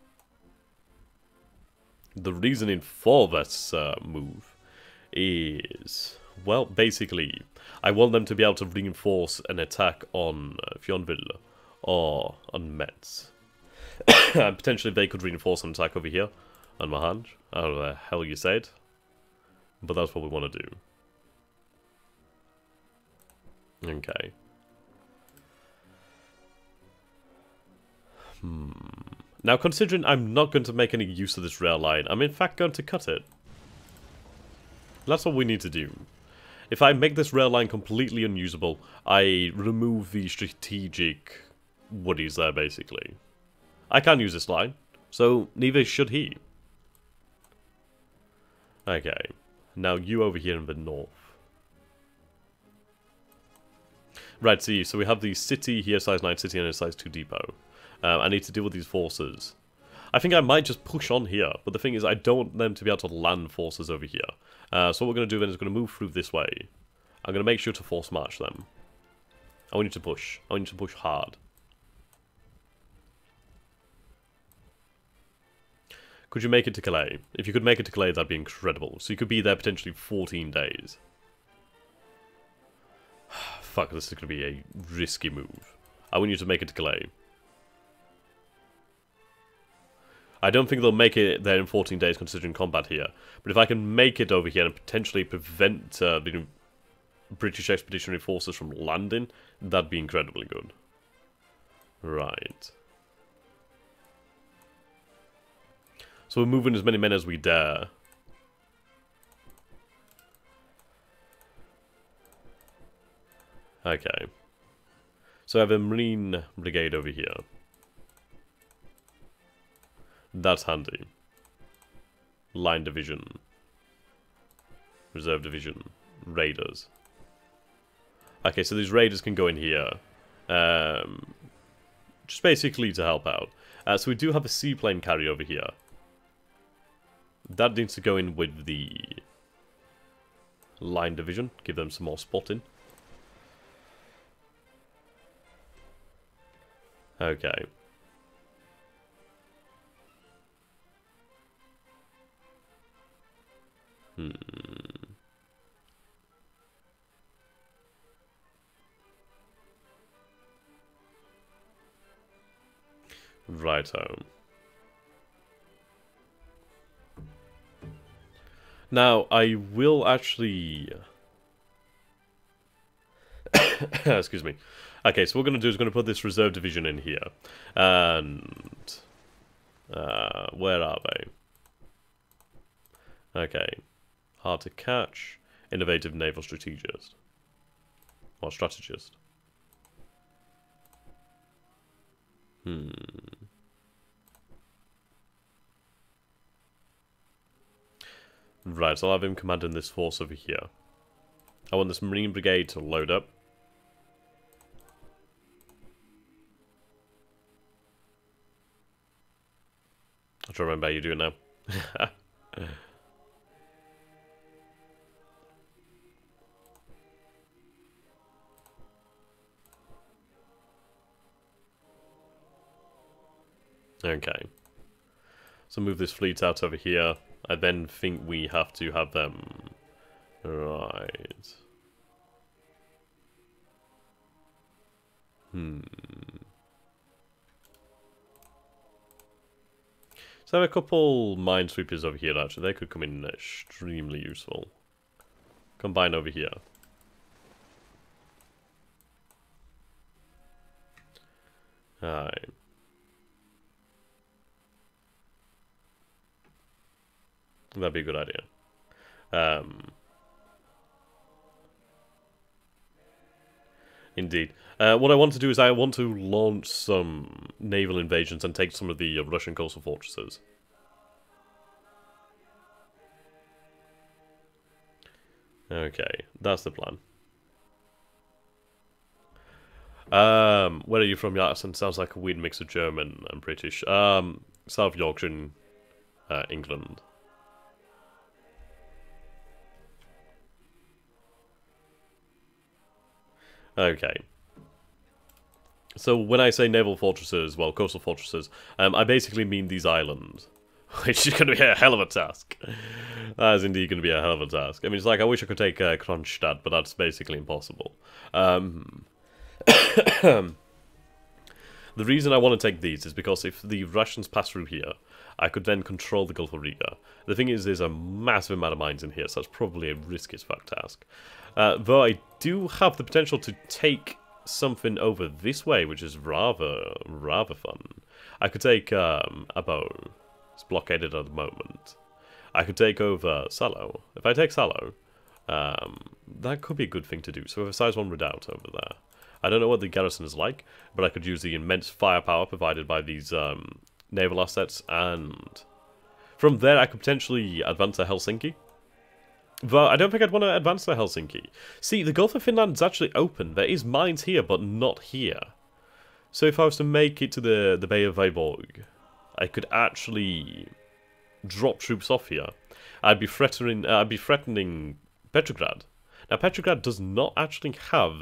The reasoning for this move is, well, basically, I want them to be able to reinforce an attack on Thionville or on Metz. Potentially they could reinforce an attack over here on Mahange. I don't know the hell you said, but that's what we want to do. Okay. Now, considering I'm not going to make any use of this rail line, I'm in fact going to cut it. That's what we need to do. If I make this rail line completely unusable, I remove the strategic woodies there, basically. I can't use this line, so neither should he. Okay. Now, you over here in the north. Right, see, so we have the city here, size 9 city, and a size 2 depot. I need to deal with these forces. I think I might just push on here, but the thing is I don't want them to be able to land forces over here. So what we're going to do then is we're going to move through this way. I'm going to make sure to force march them. I want you to push. I want you to push hard. Could you make it to Calais? If you could make it to Calais, that'd be incredible. So you could be there potentially 14 days. Fuck, this is going to be a risky move. I want you to make it to Calais. I don't think they'll make it there in 14 days considering combat here. But if I can make it over here and potentially prevent the British Expeditionary Forces from landing, that'd be incredibly good. Right. So we're moving as many men as we dare. Okay. So I have a Marine Brigade over here. That's handy. Line Division. Reserve Division. Raiders. Okay, so these raiders can go in here. Just basically to help out. So we do have a seaplane carrier over here. That needs to go in with the line division. Give them some more spotting. Okay. Righto. Now, I will actually... Excuse me. Okay, so what we're going to do is we're going to put this reserve division in here. And... where are they? Okay. Hard to catch. Innovative naval strategist. Or strategist. Right, so I'll have him commanding this force over here. I want this Marine Brigade to load up. I'll try to remember how you do it now. Okay. So move this fleet out over here. I then think we have to have them... Right. So I have a couple minesweepers over here, actually. They could come in extremely useful. Combine over here. Alright. That'd be a good idea. Indeed. What I want to do is I want to launch some naval invasions and take some of the Russian coastal fortresses. Okay, that's the plan. Where are you from? Your accent sounds like a weird mix of German and British. South Yorkshire, England. Okay. So when I say naval fortresses, well, coastal fortresses, I basically mean these islands. Which is going to be a hell of a task. That is indeed going to be a hell of a task. I mean, it's like, I wish I could take Kronstadt, but that's basically impossible. The reason I want to take these is because if the Russians pass through here, I could then control the Gulf of Riga. The thing is, there's a massive amount of mines in here, so that's probably a risky as fuck task. Though I do have the potential to take something over this way, which is rather fun. I could take Abo. It's blockaded at the moment. I could take over Salo. If I take Salo, that could be a good thing to do. So we have a size 1 redoubt over there. I don't know what the garrison is like, but I could use the immense firepower provided by these naval assets, and from there I could potentially advance to Helsinki. But I don't think I'd want to advance to Helsinki. See, the Gulf of Finland is actually open. There is mines here, but not here. So if I was to make it to the Bay of Viborg, I could actually drop troops off here. I'd be threatening Petrograd. Now, Petrograd does not actually have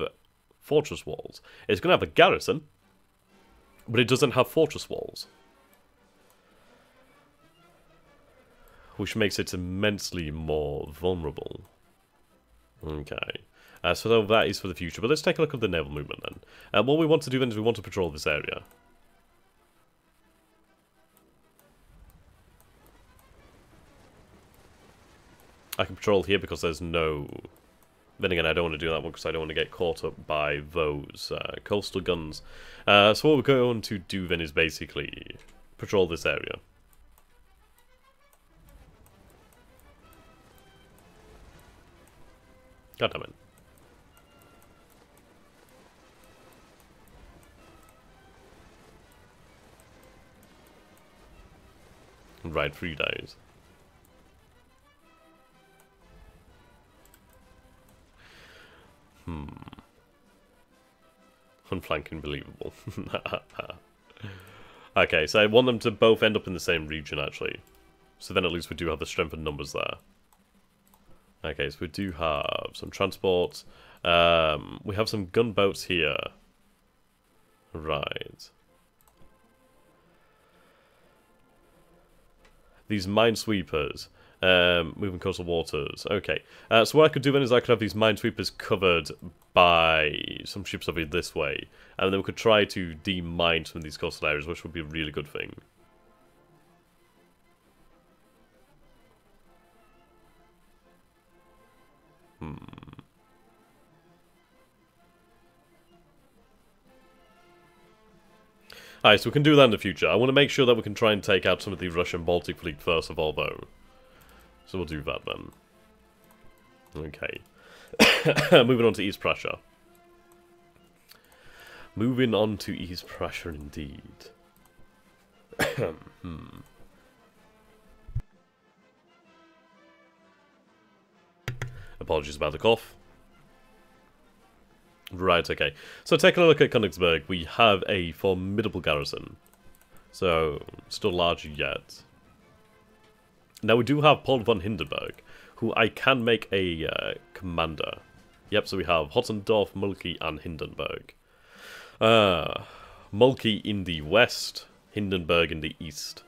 fortress walls. It's going to have a garrison, but it doesn't have fortress walls, which makes it immensely more vulnerable. Okay. So that is for the future. But let's take a look at the naval movement then. What we want to do then is we want to patrol this area. I can patrol here because there's no... Then again, I don't want to do that one because I don't want to get caught up by those coastal guns. So what we're going to do then is basically patrol this area. God damn it. Right, 3 days. Unflanking believable. Okay, so I want them to both end up in the same region, actually. So then at least we do have the strength and numbers there. Okay, so we do have some transport. We have some gunboats here. Right. These minesweepers. Moving coastal waters. Okay. So what I could do then is I could have these minesweepers covered by some ships over this way. And then we could try to demine some of these coastal areas, which would be a really good thing. Alright, so we can do that in the future. I want to make sure that we can try and take out some of the Russian Baltic Fleet first of all, though. So we'll do that then. Okay. Moving on to East Prussia. Moving on to East Prussia, indeed. Apologies about the cough. Right, okay. So taking a look at Königsberg, we have a formidable garrison. So, still large yet. Now we do have Paul von Hindenburg, who I can make a commander. Yep, so we have Hotzendorf, Mulkey, and Hindenburg. Mulkey in the west, Hindenburg in the east.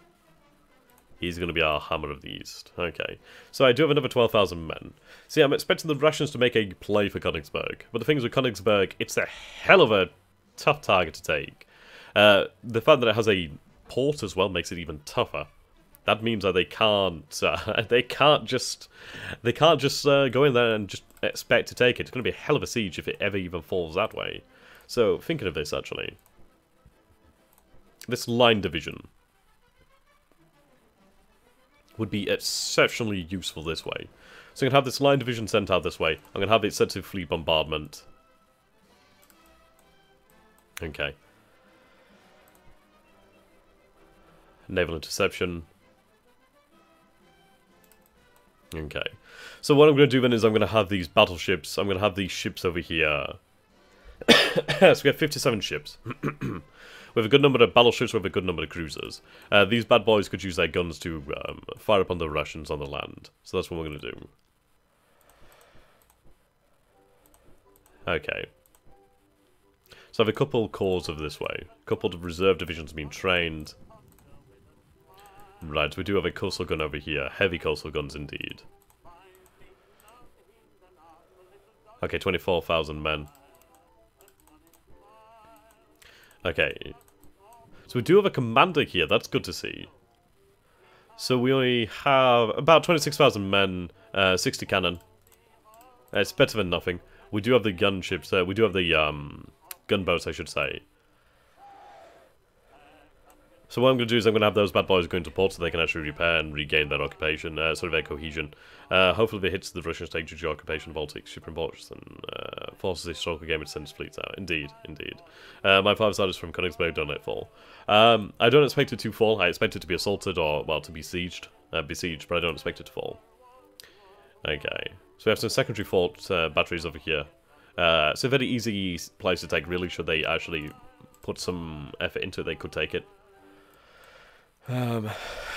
He's going to be our Hammer of the East. Okay. So I do have another 12,000 men. See, I'm expecting the Russians to make a play for Königsberg. But the thing is with Königsberg, it's a hell of a tough target to take. The fact that it has a port as well makes it even tougher. That means that they can't just go in there and just expect to take it. It's going to be a hell of a siege if it ever even falls that way. So, thinking of this, actually. This line division would be exceptionally useful this way. So I'm going to have this line division sent out this way. I'm going to have it sent to fleet bombardment. Okay. Naval interception. Okay. So what I'm going to do then is I'm going to have these battleships. I'm going to have these ships over here. So we have 57 ships. We have a good number of battleships, we have a good number of cruisers. These bad boys could use their guns to fire upon the Russians on the land. So that's what we're going to do. Okay. So I have a couple corps over this way. A couple of reserve divisions being trained. Right, we do have a coastal gun over here. Heavy coastal guns indeed. Okay, 24,000 men. Okay. So we do have a commander here, that's good to see. So we only have about 26,000 men, 60 cannon. It's better than nothing. We do have the gunships, we do have the gunboats, I should say. So what I'm going to do is I'm going to have those bad boys going to port so they can actually repair and regain their occupation, sort of their cohesion. Hopefully if it hits the Russian state due to occupation of Baltic, shipping ports and forces a historical game to send its fleets out. Indeed, indeed. My 5 stars from Königsberg don't let fall. I don't expect it to fall. I expect it to be assaulted or, well, to be besieged, but I don't expect it to fall. Okay. So we have some secondary fort batteries over here. It's a very easy place to take, really. Should they actually put some effort into it, they could take it.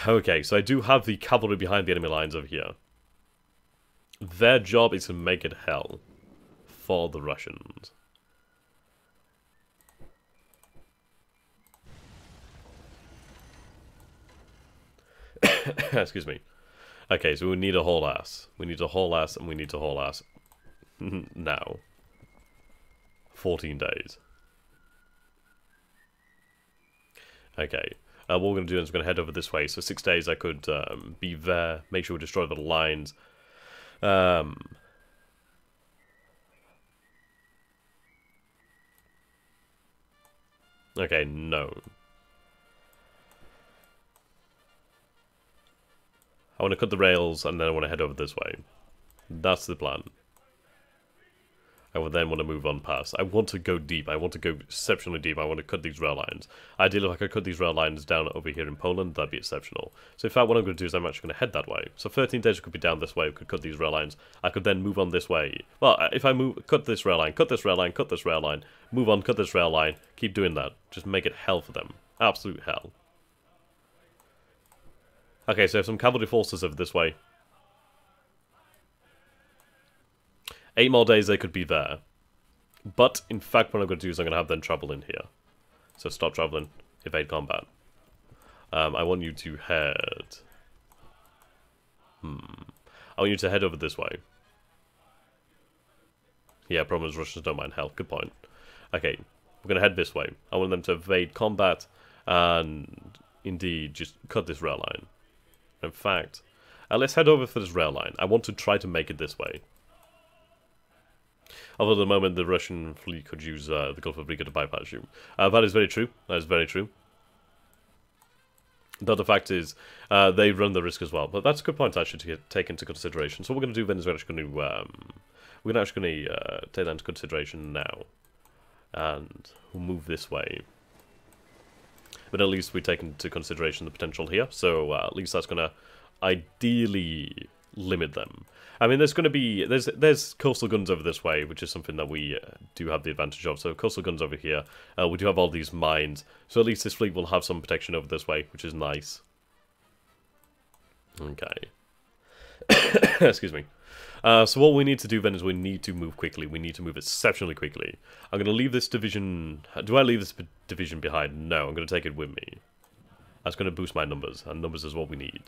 Okay, so I do have the cavalry behind the enemy lines over here. Their job is to make it hell for the Russians. Excuse me. Okay, so we need a whole ass. We need to haul ass, and we need to haul ass now. 14 days. Okay. What we're going to do is we're going to head over this way. So 6 days I could be there, make sure we destroy the lines. Okay, no. I want to cut the rails and then I want to head over this way. That's the plan. I would then want to move on past. I want to go deep. I want to go exceptionally deep. I want to cut these rail lines. Ideally, if I could cut these rail lines down over here in Poland, that'd be exceptional. So in fact, what I'm going to do is I'm actually going to head that way. So 13 days could be down this way. We could cut these rail lines. I could then move on this way. Well, if I cut this rail line, cut this rail line, cut this rail line, move on, cut this rail line, keep doing that. Just make it hell for them. Absolute hell. Okay, so I have some cavalry forces over this way. 8 more days they could be there. But, in fact, what I'm going to do is I'm going to have them travel in here. So stop traveling, evade combat. I want you to head... I want you to head over this way. Yeah, problem is Russians don't mind hell. Good point. Okay, we're going to head this way. I want them to evade combat and, indeed, just cut this rail line. In fact, let's head over for this rail line. I want to try to make it this way. Although at the moment the Russian fleet could use the Gulf of Riga to bypass you. That is very true. That is very true. The other fact is, they run the risk as well. But that's a good point actually to take into consideration. So what we're going to do then is we're actually going to take that into consideration now. And we'll move this way. But at least we take into consideration the potential here. So at least that's going to ideally limit them. I mean, there's going to be... There's coastal guns over this way, which is something that we do have the advantage of. So coastal guns over here. We do have all these mines. So at least this fleet will have some protection over this way, which is nice. Okay. Excuse me. So what we need to do then is we need to move quickly. We need to move exceptionally quickly. I'm going to leave this division... Do I leave this division behind? No, I'm going to take it with me. That's going to boost my numbers, and numbers is what we need.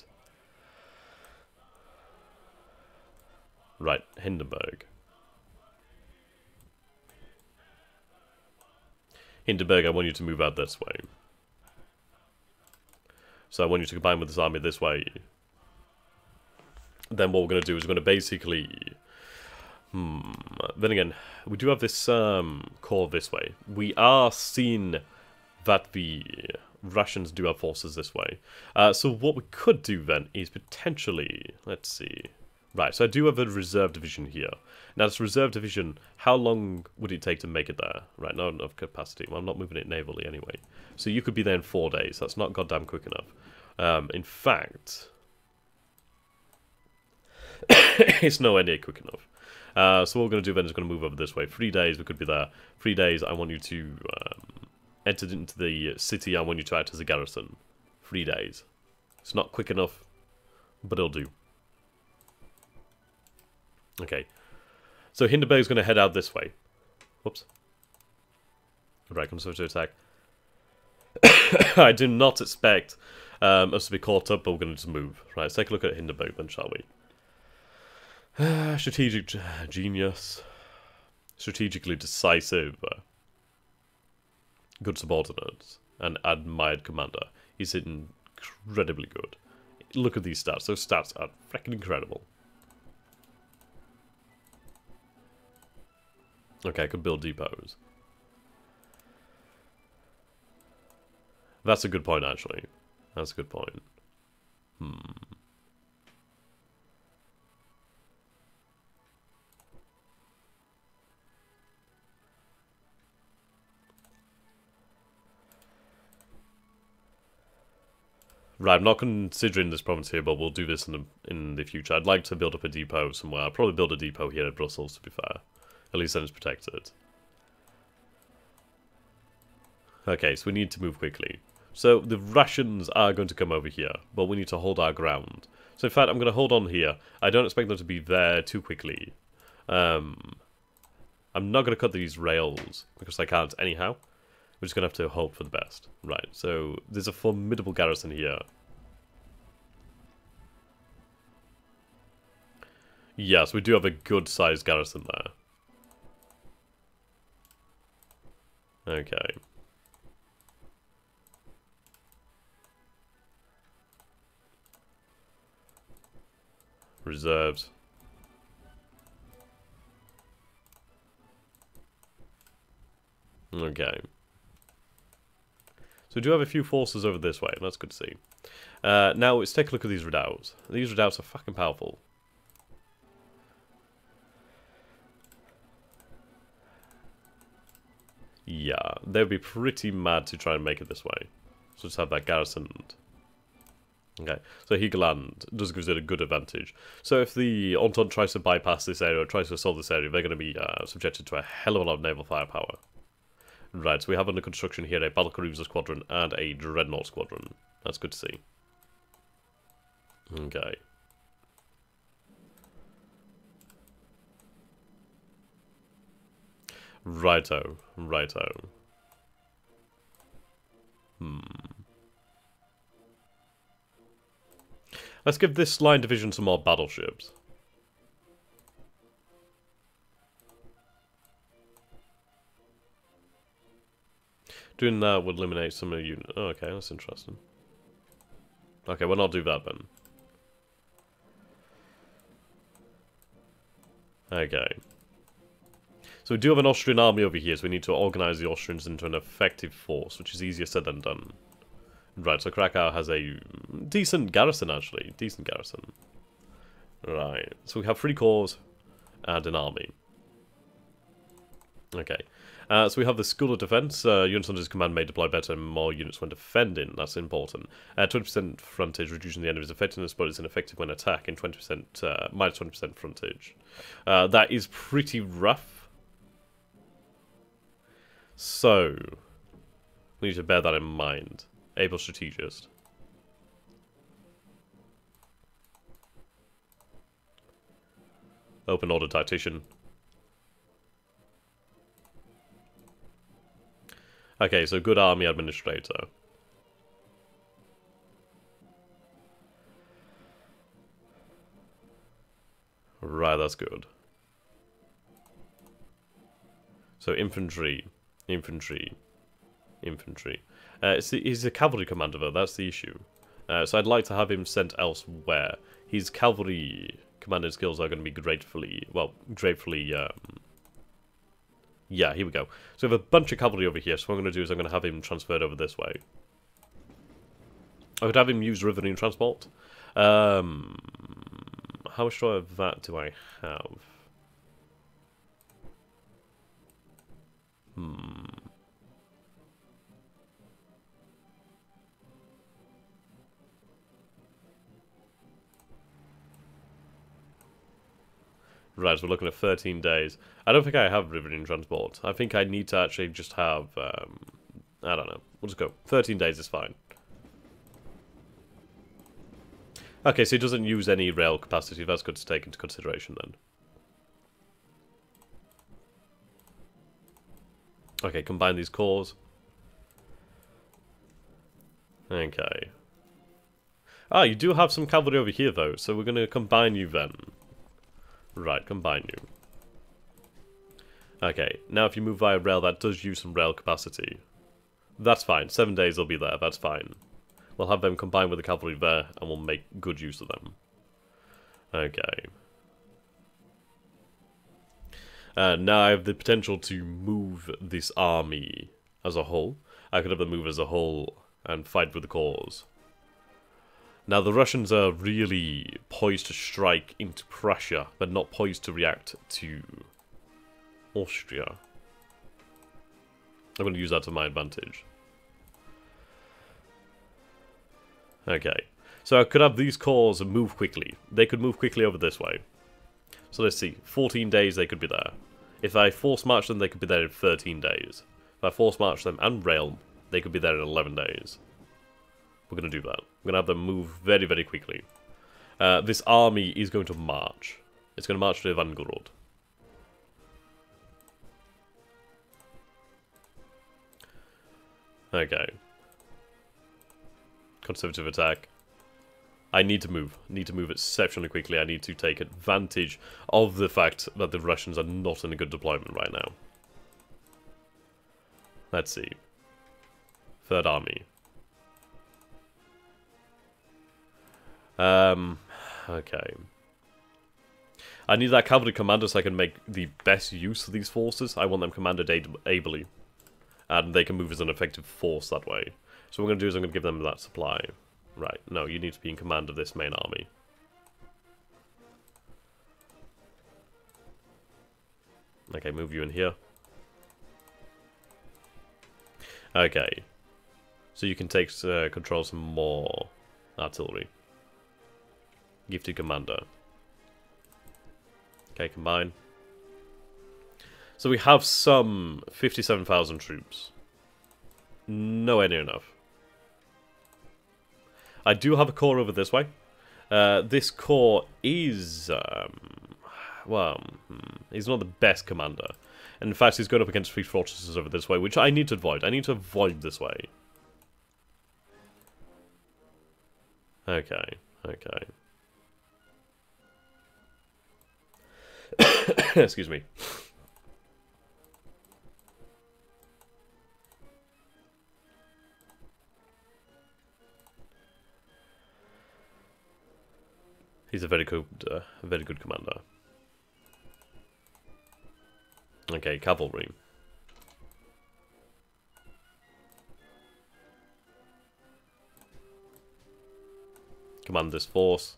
Right, Hindenburg. Hindenburg, I want you to move out this way. So I want you to combine with this army this way. Then what we're going to do is we're going to basically... Then again, we do have this core this way. We are seeing that the Russians do have forces this way. So what we could do then is potentially... Let's see... Right, so I do have a reserve division here. Now, this reserve division, how long would it take to make it there? Right, not enough capacity. Well, I'm not moving it navally anyway. So you could be there in 4 days. That's not goddamn quick enough. In fact, it's nowhere near quick enough. So what we're going to do then is we're going to move over this way. 3 days, we could be there. 3 days, I want you to enter into the city. I want you to act as a garrison. 3 days. It's not quick enough, but it'll do. Okay, so Hindenburg's going to head out this way. Whoops. Right, comes over to attack. I do not expect us to be caught up, but we're going to just move. Right, let's take a look at Hindenburg then, shall we? Strategic genius. Strategically decisive. Good subordinates. And admired commander. He's incredibly good. Look at these stats. Those stats are freaking incredible. Okay, I could build depots. That's a good point, actually. That's a good point. Right, I'm not considering this province here, but we'll do this in the future. I'd like to build up a depot somewhere. I'll probably build a depot here at Brussels, to be fair. At least then it's protected. Okay, so we need to move quickly. So the Russians are going to come over here, but we need to hold our ground. So in fact, I'm going to hold on here. I don't expect them to be there too quickly. I'm not going to cut these rails, because I can't anyhow. We're just going to have to hope for the best. Right, so there's a formidable garrison here. Yes, we do have a good-sized garrison there. Okay. Reserves. Okay. So we do have a few forces over this way, and that's good to see. Now, let's take a look at these redoubts. These redoubts are fucking powerful. Yeah, they'd be pretty mad to try and make it this way. So just have that garrisoned. Okay, so Higland does gives it a good advantage. So if the Entente tries to bypass this area, or tries to assault this area, they're going to be subjected to a hell of a lot of naval firepower. Right, so we have under construction here a battlecruiser squadron and a dreadnought squadron. That's good to see. Okay. Righto, righto. Let's give this line division some more battleships. Doing that would eliminate some of the units. Oh, okay, that's interesting. Okay, we'll not do that then. Okay. So we do have an Austrian army over here, so we need to organize the Austrians into an effective force, which is easier said than done. Right, so Krakow has a decent garrison, actually. Decent garrison. Right, so we have 3 corps and an army. Okay. So we have the School of Defense. Units under his command may deploy better and more units when defending. That's important. 20% frontage, reducing the enemy's effectiveness, but it's ineffective when attacking. 20%, minus 20% frontage. That is pretty rough. So, we need to bear that in mind. Able strategist. Open order tactician. Okay, so good army administrator. Right, that's good. So infantry, infantry, infantry. He's a cavalry commander though, that's the issue. So I'd like to have him sent elsewhere. His cavalry commanding skills are going to be gratefully, yeah, here we go. So we have a bunch of cavalry over here, so what I'm going to do is I'm going to have him transferred over this way. I could have him use riverine transport. How much of that do I have? Right, so we're looking at 13 days. I don't think I have riverine transport. I think I need to actually just have, I don't know. We'll just go. 13 days is fine. Okay, so he doesn't use any rail capacity. That's good to take into consideration then. Okay, combine these cores. Okay. Ah, you do have some cavalry over here though, so we're going to combine you then. Right, combine you. Okay, now if you move via rail, that does use some rail capacity. That's fine, 7 days they'll be there, that's fine. We'll have them combined with the cavalry there, and we'll make good use of them. Okay. Now I have the potential to move this army as a whole. I could have them move as a whole and fight with the cause. Now the Russians are really poised to strike into Prussia, but not poised to react to Austria. I'm going to use that to my advantage. Okay, so I could have these corps move quickly. They could move quickly over this way. So let's see, 14 days they could be there. If I force march them, they could be there in 13 days. If I force march them and rail, they could be there in 11 days. We're going to do that. We're going to have them move very, very quickly. This army is going to march. It's going to march to Ivangorod. Okay. Conservative attack. I need to move. I need to move exceptionally quickly. I need to take advantage of the fact that the Russians are not in a good deployment right now. Let's see. Third Army. Okay. I need that cavalry commander so I can make the best use of these forces. I want them commanded ably. And they can move as an effective force that way. So what I'm going to do is I'm going to give them that supply. Right, no, you need to be in command of this main army. Okay, move you in here. Okay. So you can take control some more artillery. Gifted commander. Okay, combine. So we have some 57,000 troops. Nowhere near enough. I do have a corps over this way. This corps is, well, he's not the best commander. And in fact, he's going up against 3 fortresses over this way, which I need to avoid. I need to avoid this way. Okay, okay. Excuse me. He's a very good commander. Okay, cavalry. Command this force.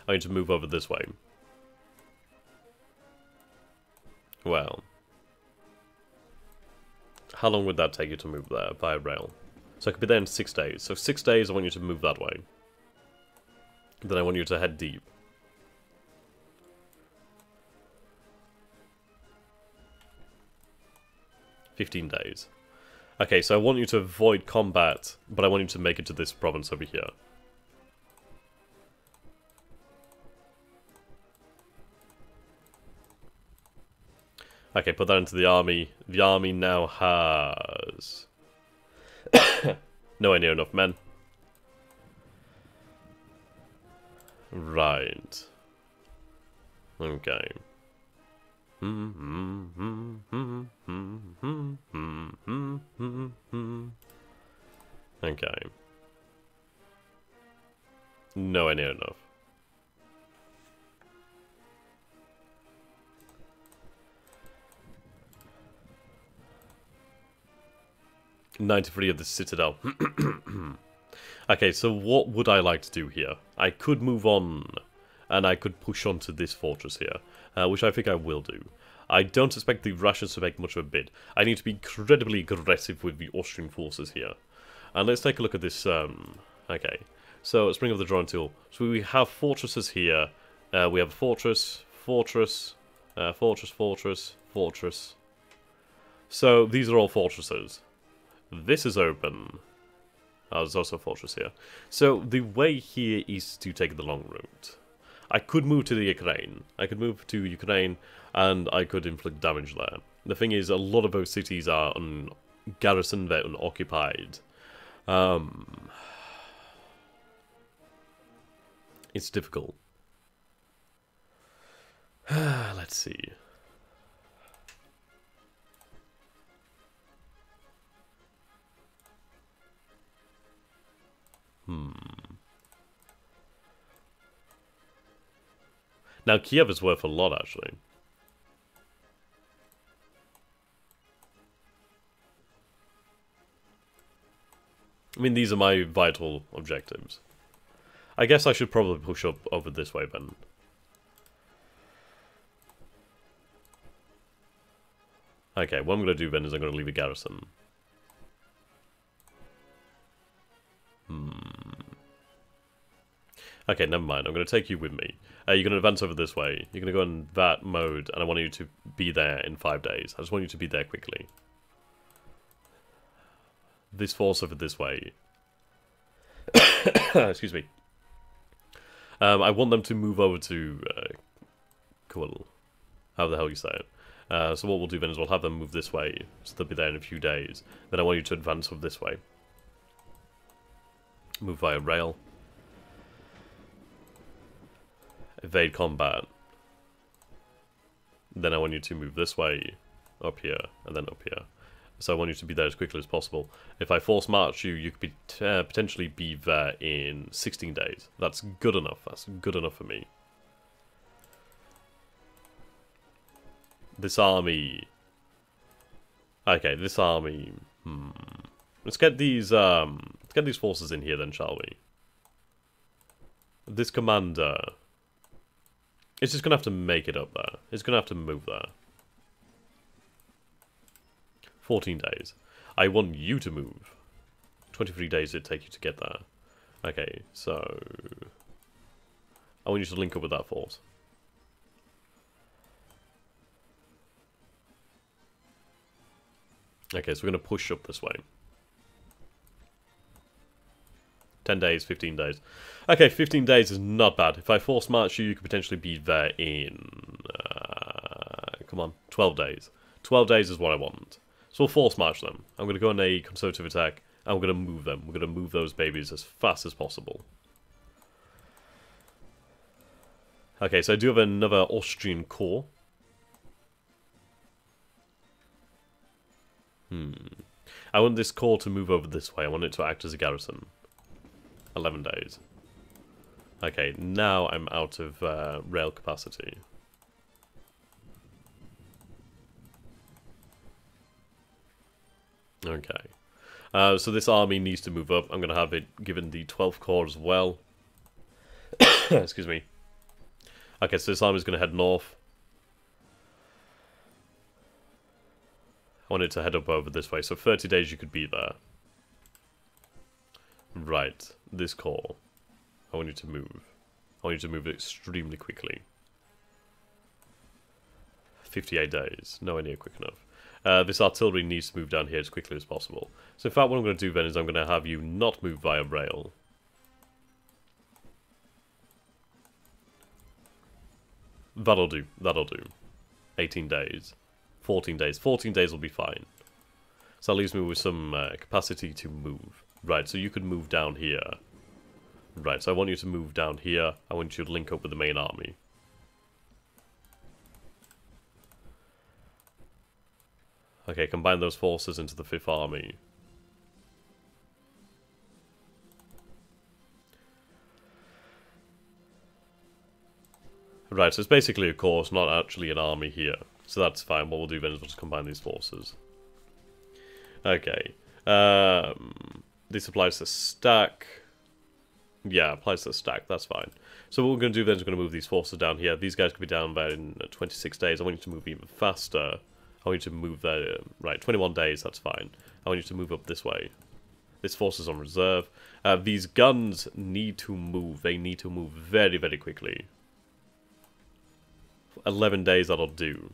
I need to move over this way. Well, how long would that take you to move there via rail? So I could be there in 6 days. So 6 days, I want you to move that way. Then I want you to head deep. "15 days. Okay, so I want you to avoid combat, but I want you to make it to this province over here. Okay, put that into the army. The army now has nowhere near enough men. Right. Okay. Okay. Nowhere near enough. "93 of the Citadel." Okay, so what would I like to do here? I could move on, and I could push on to this fortress here, which I think I will do. I don't expect the Russians to make much of a bid. I need to be incredibly aggressive with the Austrian forces here. And let's take a look at this, okay. So, let's bring up the drawing tool. So we have fortresses here. We have a fortress, fortress, fortress, fortress, fortress. So, these are all fortresses. This is open. There's also a fortress here. So, the way here is to take the long route. I could move to the Ukraine. I could move to Ukraine, and I could inflict damage there. The thing is, a lot of those cities are garrisoned, they're unoccupied. It's difficult. Let's see. Now, Kiev is worth a lot, actually. I mean, these are my vital objectives. I guess I should probably push up over this way, then. Okay, what I'm going to do, then, is I'm going to leave a garrison. Okay, never mind. I'm going to take you with me. You're going to advance over this way. You're going to go in that mode, and I want you to be there in 5 days. I just want you to be there quickly. This force over this way. Excuse me. I want them to move over to Cool. How the hell you say it. So what we'll do then is we'll have them move this way, so they'll be there in a few days. Then I want you to advance over this way. Move via rail. Evade combat. Then I want you to move this way, up here, and then up here. So I want you to be there as quickly as possible. If I force march you, you could be, potentially be there in 16 days. That's good enough. That's good enough for me. This army... Okay, this army... Let's get these forces in here then, shall we? This commander... It's just going to have to make it up there. It's going to have to move there. 14 days. I want you to move. 23 days it'd take you to get there. Okay, so... I want you to link up with that force. Okay, so we're going to push up this way. 10 days, 15 days. Okay, 15 days is not bad. If I force march you, you could potentially be there in... come on, 12 days. 12 days is what I want. So we'll force march them. I'm going to go on a conservative attack, and we're going to move them. We're going to move those babies as fast as possible. Okay, so I do have another Austrian corps. I want this corps to move over this way. I want it to act as a garrison. 11 days. Okay, now I'm out of rail capacity. Okay. So this army needs to move up. I'm going to have it given the 12th Corps as well. Excuse me. Okay, so this army is going to head north. I want it to head up over this way. So 30 days you could be there. Right. This corps. I want you to move. I want you to move extremely quickly. 58 days. Nowhere near quick enough. This artillery needs to move down here as quickly as possible. So in fact what I'm going to do then is I'm going to have you not move via rail. That'll do. That'll do. 18 days. 14 days. 14 days will be fine. So that leaves me with some capacity to move. Right, so you could move down here. Right, so I want you to move down here. I want you to link up with the main army. Okay, combine those forces into the 5th Army. Right, so it's basically a corps, not actually an army here. So that's fine. What we'll do then is we'll just combine these forces. Okay. This applies to stack. Yeah, applies to stack. That's fine. So what we're going to do then is we're going to move these forces down here. These guys could be down there in 26 days. I want you to move even faster. I want you to move there. Right, 21 days. That's fine. I want you to move up this way. This force is on reserve. These guns need to move. They need to move very, very quickly. 11 days, that'll do.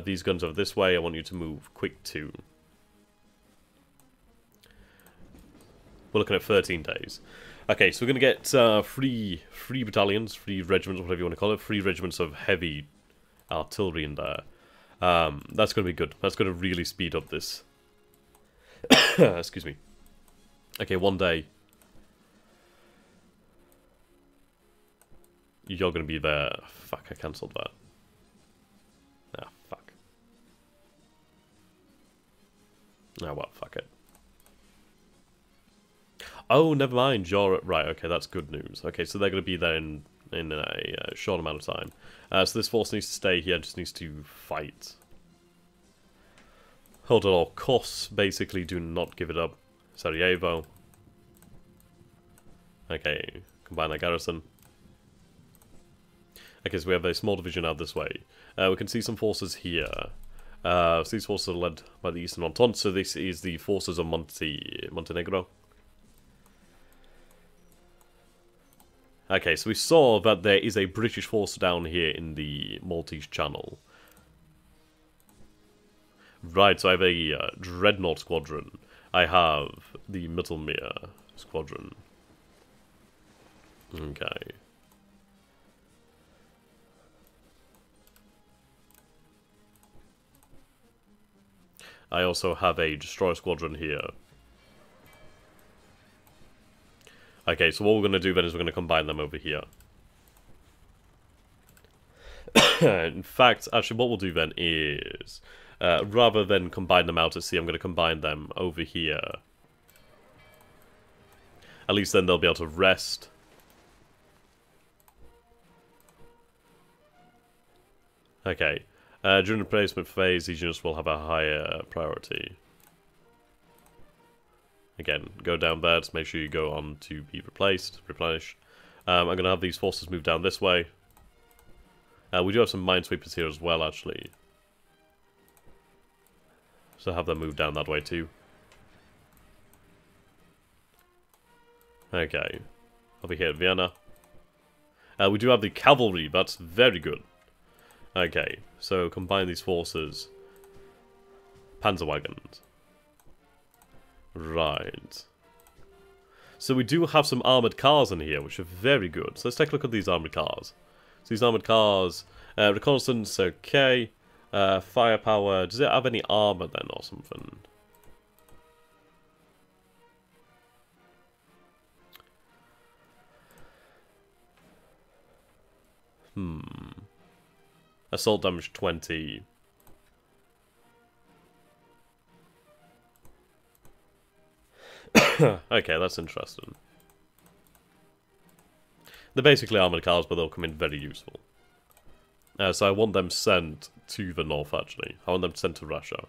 These guns are this way. I want you to move quick too. We're looking at 13 days. Okay, so we're going to get three battalions, 3 regiments, whatever you want to call it, 3 regiments of heavy artillery in there. That's going to be good. That's going to really speed up this. Excuse me. Okay, 1 day. You're going to be there. Fuck, I cancelled that. Ah, fuck. Ah, well, fuck it. Oh, never mind. You're right. Okay, that's good news. Okay, so they're going to be there in a short amount of time. So this force needs to stay here. Just needs to fight. Hold at all costs. Basically, do not give it up. Sarajevo. Okay, combine that garrison. Okay, so we have a small division out this way. We can see some forces here. So these forces are led by the Eastern Entente. So this is the forces of Montenegro. Okay, so we saw that there is a British force down here in the Maltese Channel. Right, so I have a Dreadnought Squadron. I have the Mittelmeer Squadron. Okay. I also have a Destroyer Squadron here. Okay, so what we're going to do then is we're going to combine them over here. In fact, actually what we'll do then is, rather than combine them out at sea, I'm going to combine them over here. At least then they'll be able to rest. Okay. During the replacement phase, these units will have a higher priority. Again, go down there to make sure you go on to be replaced, replenished. I'm going to have these forces move down this way. We do have some minesweepers here as well, actually. So So have them move down that way too. Okay. I'll be here at Vienna. We do have the cavalry, that's very good. Okay, so combine these forces. Panzer wagons. Right. So we do have some armoured cars in here, which are very good. So let's take a look at these armoured cars. So these armoured cars, reconnaissance, okay. Firepower, does it have any armour then or something? Assault damage 20. Okay, that's interesting. They're basically armoured cars, but they'll come in very useful. So I want them sent to the north, actually. I want them sent to Russia.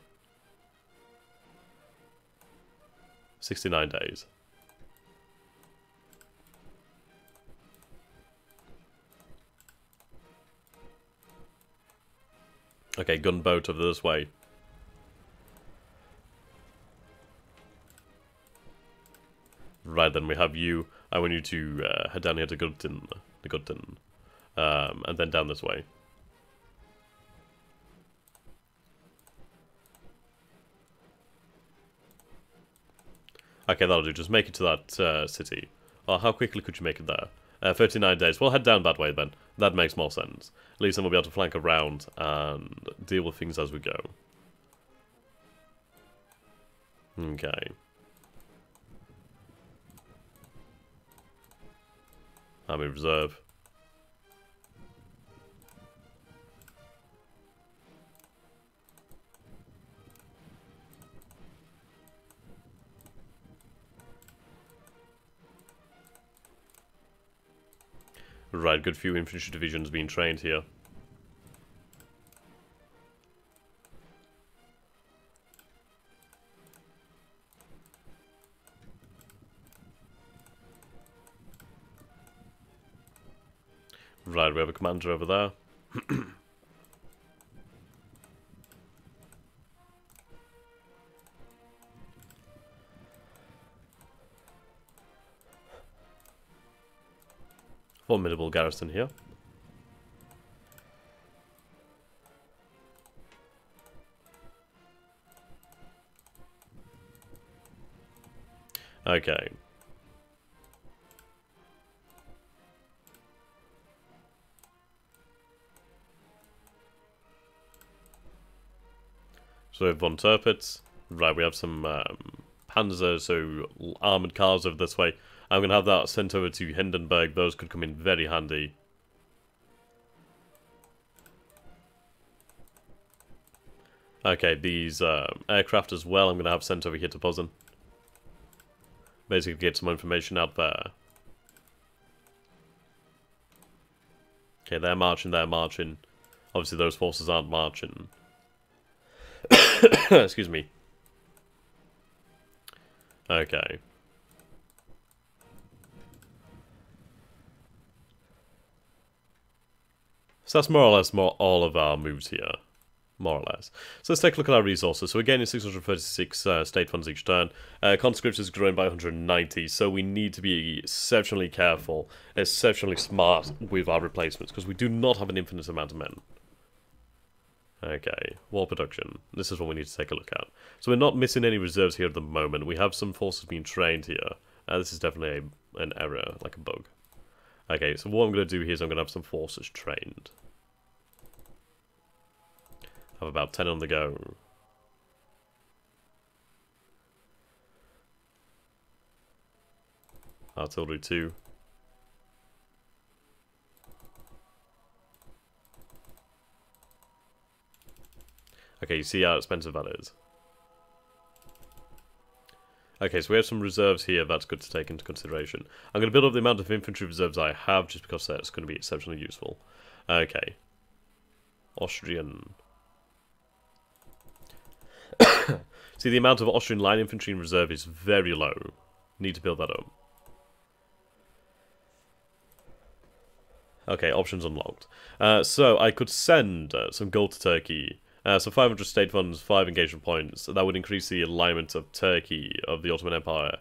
69 days. Okay, gunboat over this way. Right, then we have you. I want you to head down here to Gudin, and then down this way. Okay, that'll do. Just make it to that city. Oh, how quickly could you make it there? 39 days. Well, head down that way then. That makes more sense. At least then we'll be able to flank around and deal with things as we go. Okay. Army reserve. Right, good few infantry divisions being trained here. Right, we have a commander over there. Formidable garrison here. Okay. So we have von Tirpitz. Right, we have some Panzer, so armoured cars over this way. I'm going to have that sent over to Hindenburg. Those could come in very handy. Okay, these aircraft as well I'm going to have sent over here to Poznan. Basically get some information out there. Okay, they're marching, they're marching. Obviously those forces aren't marching. Excuse me. Okay. So that's more or less all of our moves here. More or less. So let's take a look at our resources. So we're gaining 636 state funds each turn. Conscripts is growing by 190, so we need to be exceptionally careful, exceptionally smart with our replacements, because we do not have an infinite amount of men. Okay, war production. This is what we need to take a look at. So we're not missing any reserves here at the moment. We have some forces being trained here. This is definitely an error, like a bug. Okay, so what I'm going to do here is I'm going to have some forces trained. Have about 10 on the go. Artillery 2. Okay, you see how expensive that is. Okay, so we have some reserves here, that's good to take into consideration. I'm going to build up the amount of infantry reserves I have, just because that's going to be exceptionally useful. Okay. Austrian. See, the amount of Austrian line infantry in reserve is very low. Need to build that up. Okay, options unlocked. So I could send some gold to Turkey So 500 state funds, 5 engagement points. That would increase the alignment of Turkey, of the Ottoman Empire,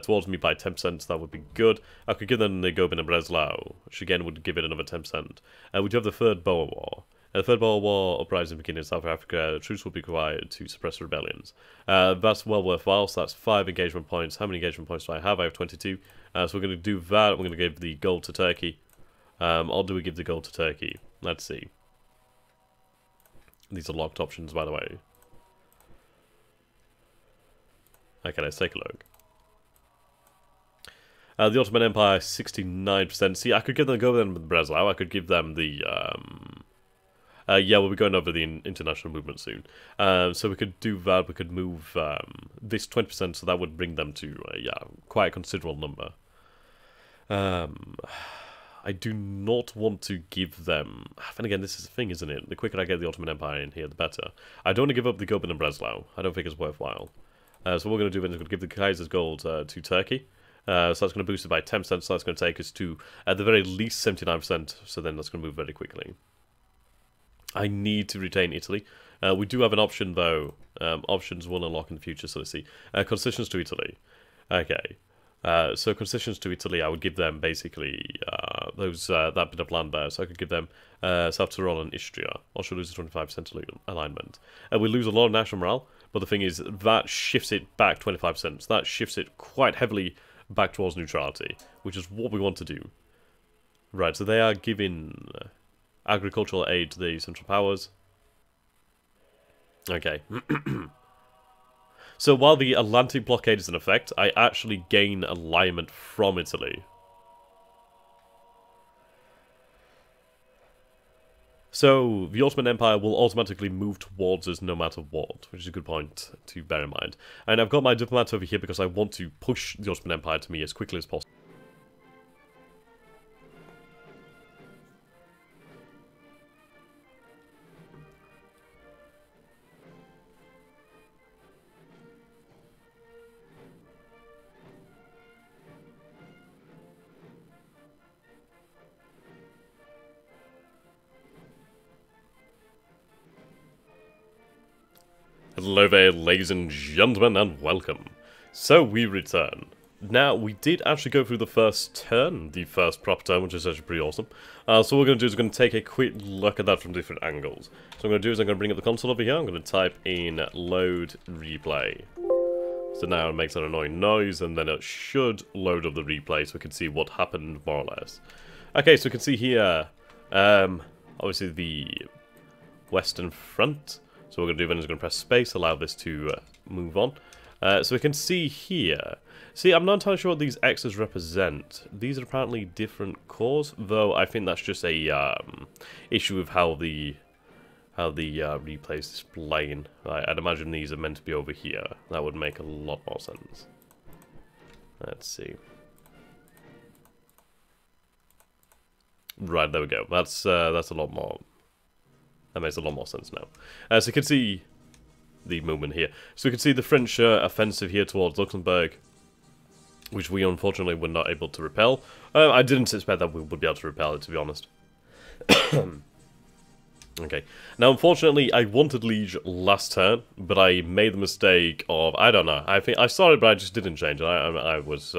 towards me by 10%. So that would be good. I could give them the Gobin and Breslau, which again would give it another 10%. We do have the Third Boer War. The Third Boer War uprising beginning in South Africa. Troops will be required to suppress rebellions. That's well worthwhile. So that's 5 engagement points. How many engagement points do I have? I have 22. So we're going to do that. We're going to give the gold to Turkey. Or do we give the gold to Turkey? Let's see. These are locked options, by the way. Okay, let's take a look. The Ottoman Empire, 69%. See, I could give them Go with Breslau. I could give them the... yeah, we'll be going over the international movement soon. So we could do that. We could move this 20%, so that would bring them to, yeah, quite a considerable number. I do not want to give them... And again, this is the thing, isn't it? The quicker I get the Ottoman Empire in here, the better. I don't want to give up the Gobin and Breslau. I don't think it's worthwhile. So what we're going to do is we're going to give the Kaiser's gold to Turkey. So that's going to boost it by 10%, so that's going to take us to, at the very least, 79%. So then that's going to move very quickly. I need to retain Italy. We do have an option, though. Options will unlock in the future, so let's see. Concessions to Italy. Okay. So concessions to Italy, I would give them basically that bit of land there. So I could give them South Tyrol and Istria. Also lose 25% alignment. We lose a lot of national morale, but the thing is, that shifts it back 25%. So that shifts it quite heavily back towards neutrality, which is what we want to do. Right, so they are giving agricultural aid to the Central Powers. Okay. So while the Atlantic blockade is in effect, I actually gain alignment from Italy. So the Ottoman Empire will automatically move towards us no matter what, which is a good point to bear in mind. And I've got my diplomat over here because I want to push the Ottoman Empire to me as quickly as possible. Hello there, ladies and gentlemen, and welcome. So we return. Now, we did actually go through the first turn, the first proper turn, which is actually pretty awesome. So what we're going to do is we're going to take a quick look at that from different angles. So what I'm going to do is I'm going to bring up the console over here, I'm going to type in load replay. So now it makes an annoying noise, and then it should load up the replay so we can see what happened, more or less. Okay, so we can see here, obviously the Western Front. So what we're going to do then is we're going to press space, allow this to move on. So we can see here. See, I'm not entirely sure what these X's represent. These are apparently different cores, though I think that's just a issue with how the replay is displaying. I'd imagine these are meant to be over here. That would make a lot more sense. Let's see. Right, there we go. That's a lot more. That makes a lot more sense now. So you can see the movement here. So we can see the French offensive here towards Luxembourg, which we unfortunately were not able to repel. I didn't expect that we would be able to repel it, to be honest. Okay. Now, unfortunately, I wanted Liege last turn, but I made the mistake of, I don't know, I think I saw it, but I just didn't change it. I was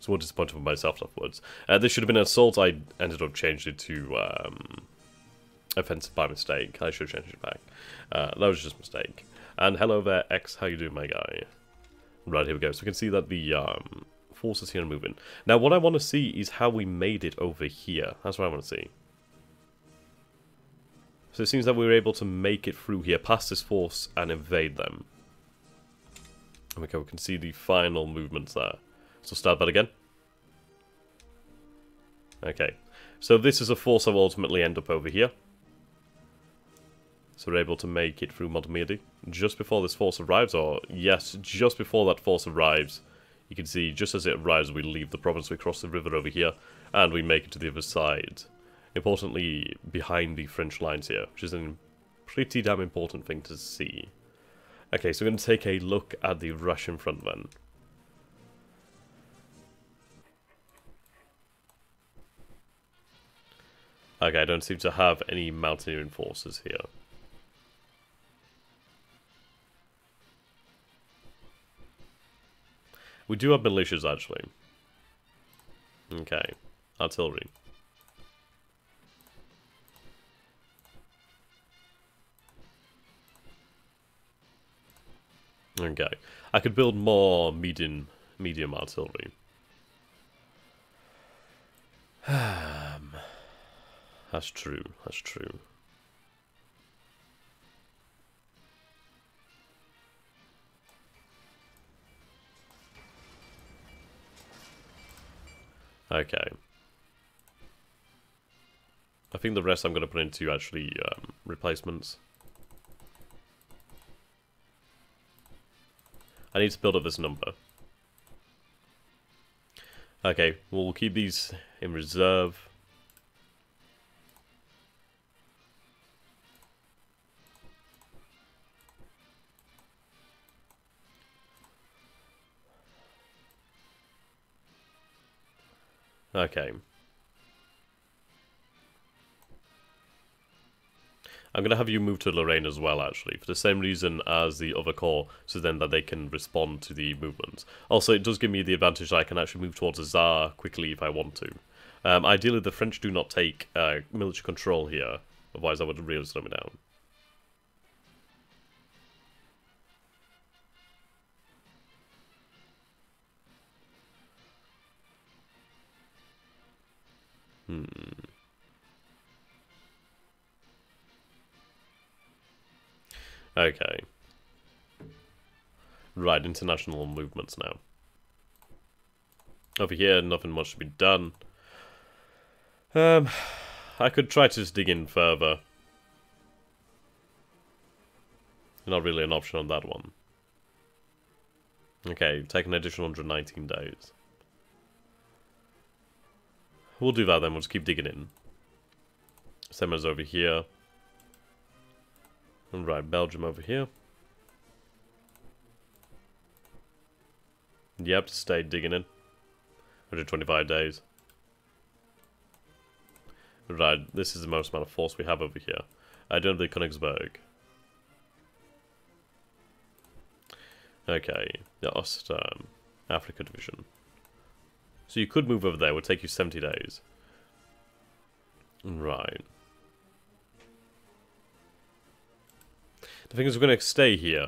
somewhat disappointed with myself afterwards. This should have been an assault. I ended up changing it to offensive by mistake. I should have changed it back. That was just a mistake. And hello there, X. How you doing, my guy? Right, here we go. So we can see that the forces here are moving. Now, what I want to see is how we made it over here. That's what I want to see. So it seems that we were able to make it through here, past this force, and invade them. Okay, we can see the final movements there. So start that again. Okay. So this is a force that will ultimately end up over here. So we're able to make it through Montemedi just before this force arrives, or yes, just before that force arrives. You can see just as it arrives, we leave the province, we cross the river over here, and we make it to the other side. Importantly, behind the French lines here, which is a pretty damn important thing to see. Okay, so we're going to take a look at the Russian front then. Okay, I don't seem to have any mountaineering forces here. We do have militias, actually. Okay. Artillery. Okay. I could build more medium artillery. That's true. That's true. Okay. I think the rest I'm going to put into actually replacements. I need to build up this number. Okay, we'll keep these in reserve. Okay. I'm going to have you move to Lorraine as well, actually, for the same reason as the other corps, so then that they can respond to the movements. Also, it does give me the advantage that I can actually move towards Azar quickly if I want to. Ideally, the French do not take military control here, otherwise that would really slow me down. Okay. Right, international movements now. Over here, nothing much to be done. I could try to just dig in further. Not really an option on that one. Okay, take an additional 119 days. We'll do that then, we'll just keep digging in. Same as over here. Right, Belgium over here. Yep, stay digging in. 125 days. Right, this is the most amount of force we have over here. I don't think Königsberg. Okay, the Ost Africa division. So you could move over there, it would take you 70 days. Right. The thing is, we're going to stay here,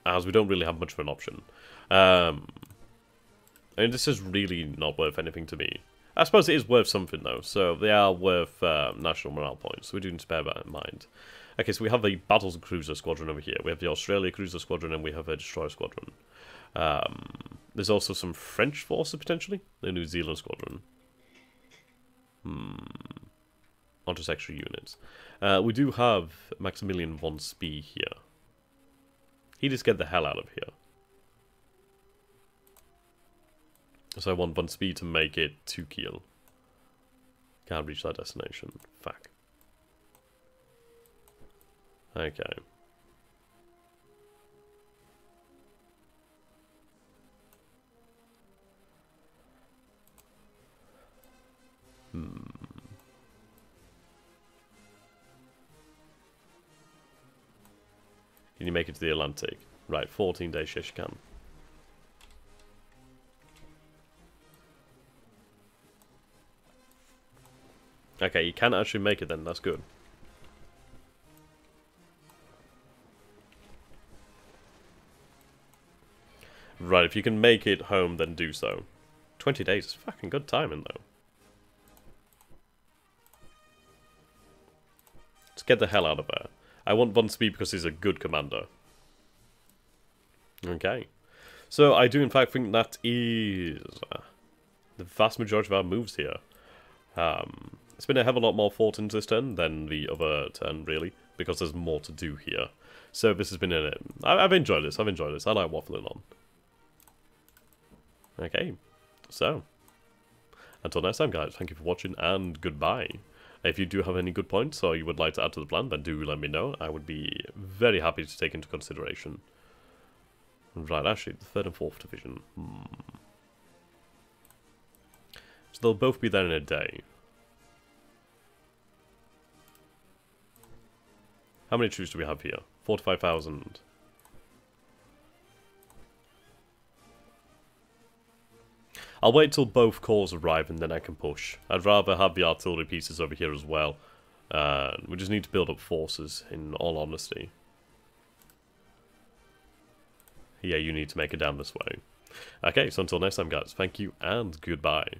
as we don't really have much of an option. I mean, this is really not worth anything to me. I suppose it is worth something, though, so they are worth national morale points, so we do need to bear that in mind. Okay, so we have the Battles Cruiser Squadron over here. We have the Australia Cruiser Squadron, and we have a Destroyer Squadron. There's also some French forces, potentially. The New Zealand Squadron. Not just extra units. We do have Maximilian von Spee here. He just get the hell out of here. So I want von Spee to make it to Kiel. Can't reach that destination. Fuck. Okay. Can you make it to the Atlantic? Right, 14 days, yes you can. Okay, you can actually make it then, that's good. Right, if you can make it home, then do so. 20 days is fucking good timing, though. Let's get the hell out of there. I want von Spee because he's a good commander. Okay. So, I do in fact think that is the vast majority of our moves here. It's been a hell of a lot more fought into this turn than the other turn, really, because there's more to do here. So this has been I've enjoyed this, I like waffling on. Okay, so, until next time guys, thank you for watching and goodbye. If you do have any good points or you would like to add to the plan, then do let me know. I would be very happy to take into consideration. Right, actually, the 3rd and 4th Division. So they'll both be there in a day. How many troops do we have here? 45,000. I'll wait till both corps arrive and then I can push. I'd rather have the artillery pieces over here as well. We just need to build up forces, in all honesty. Yeah, you need to make it down this way. Okay, so until next time, guys, thank you and goodbye.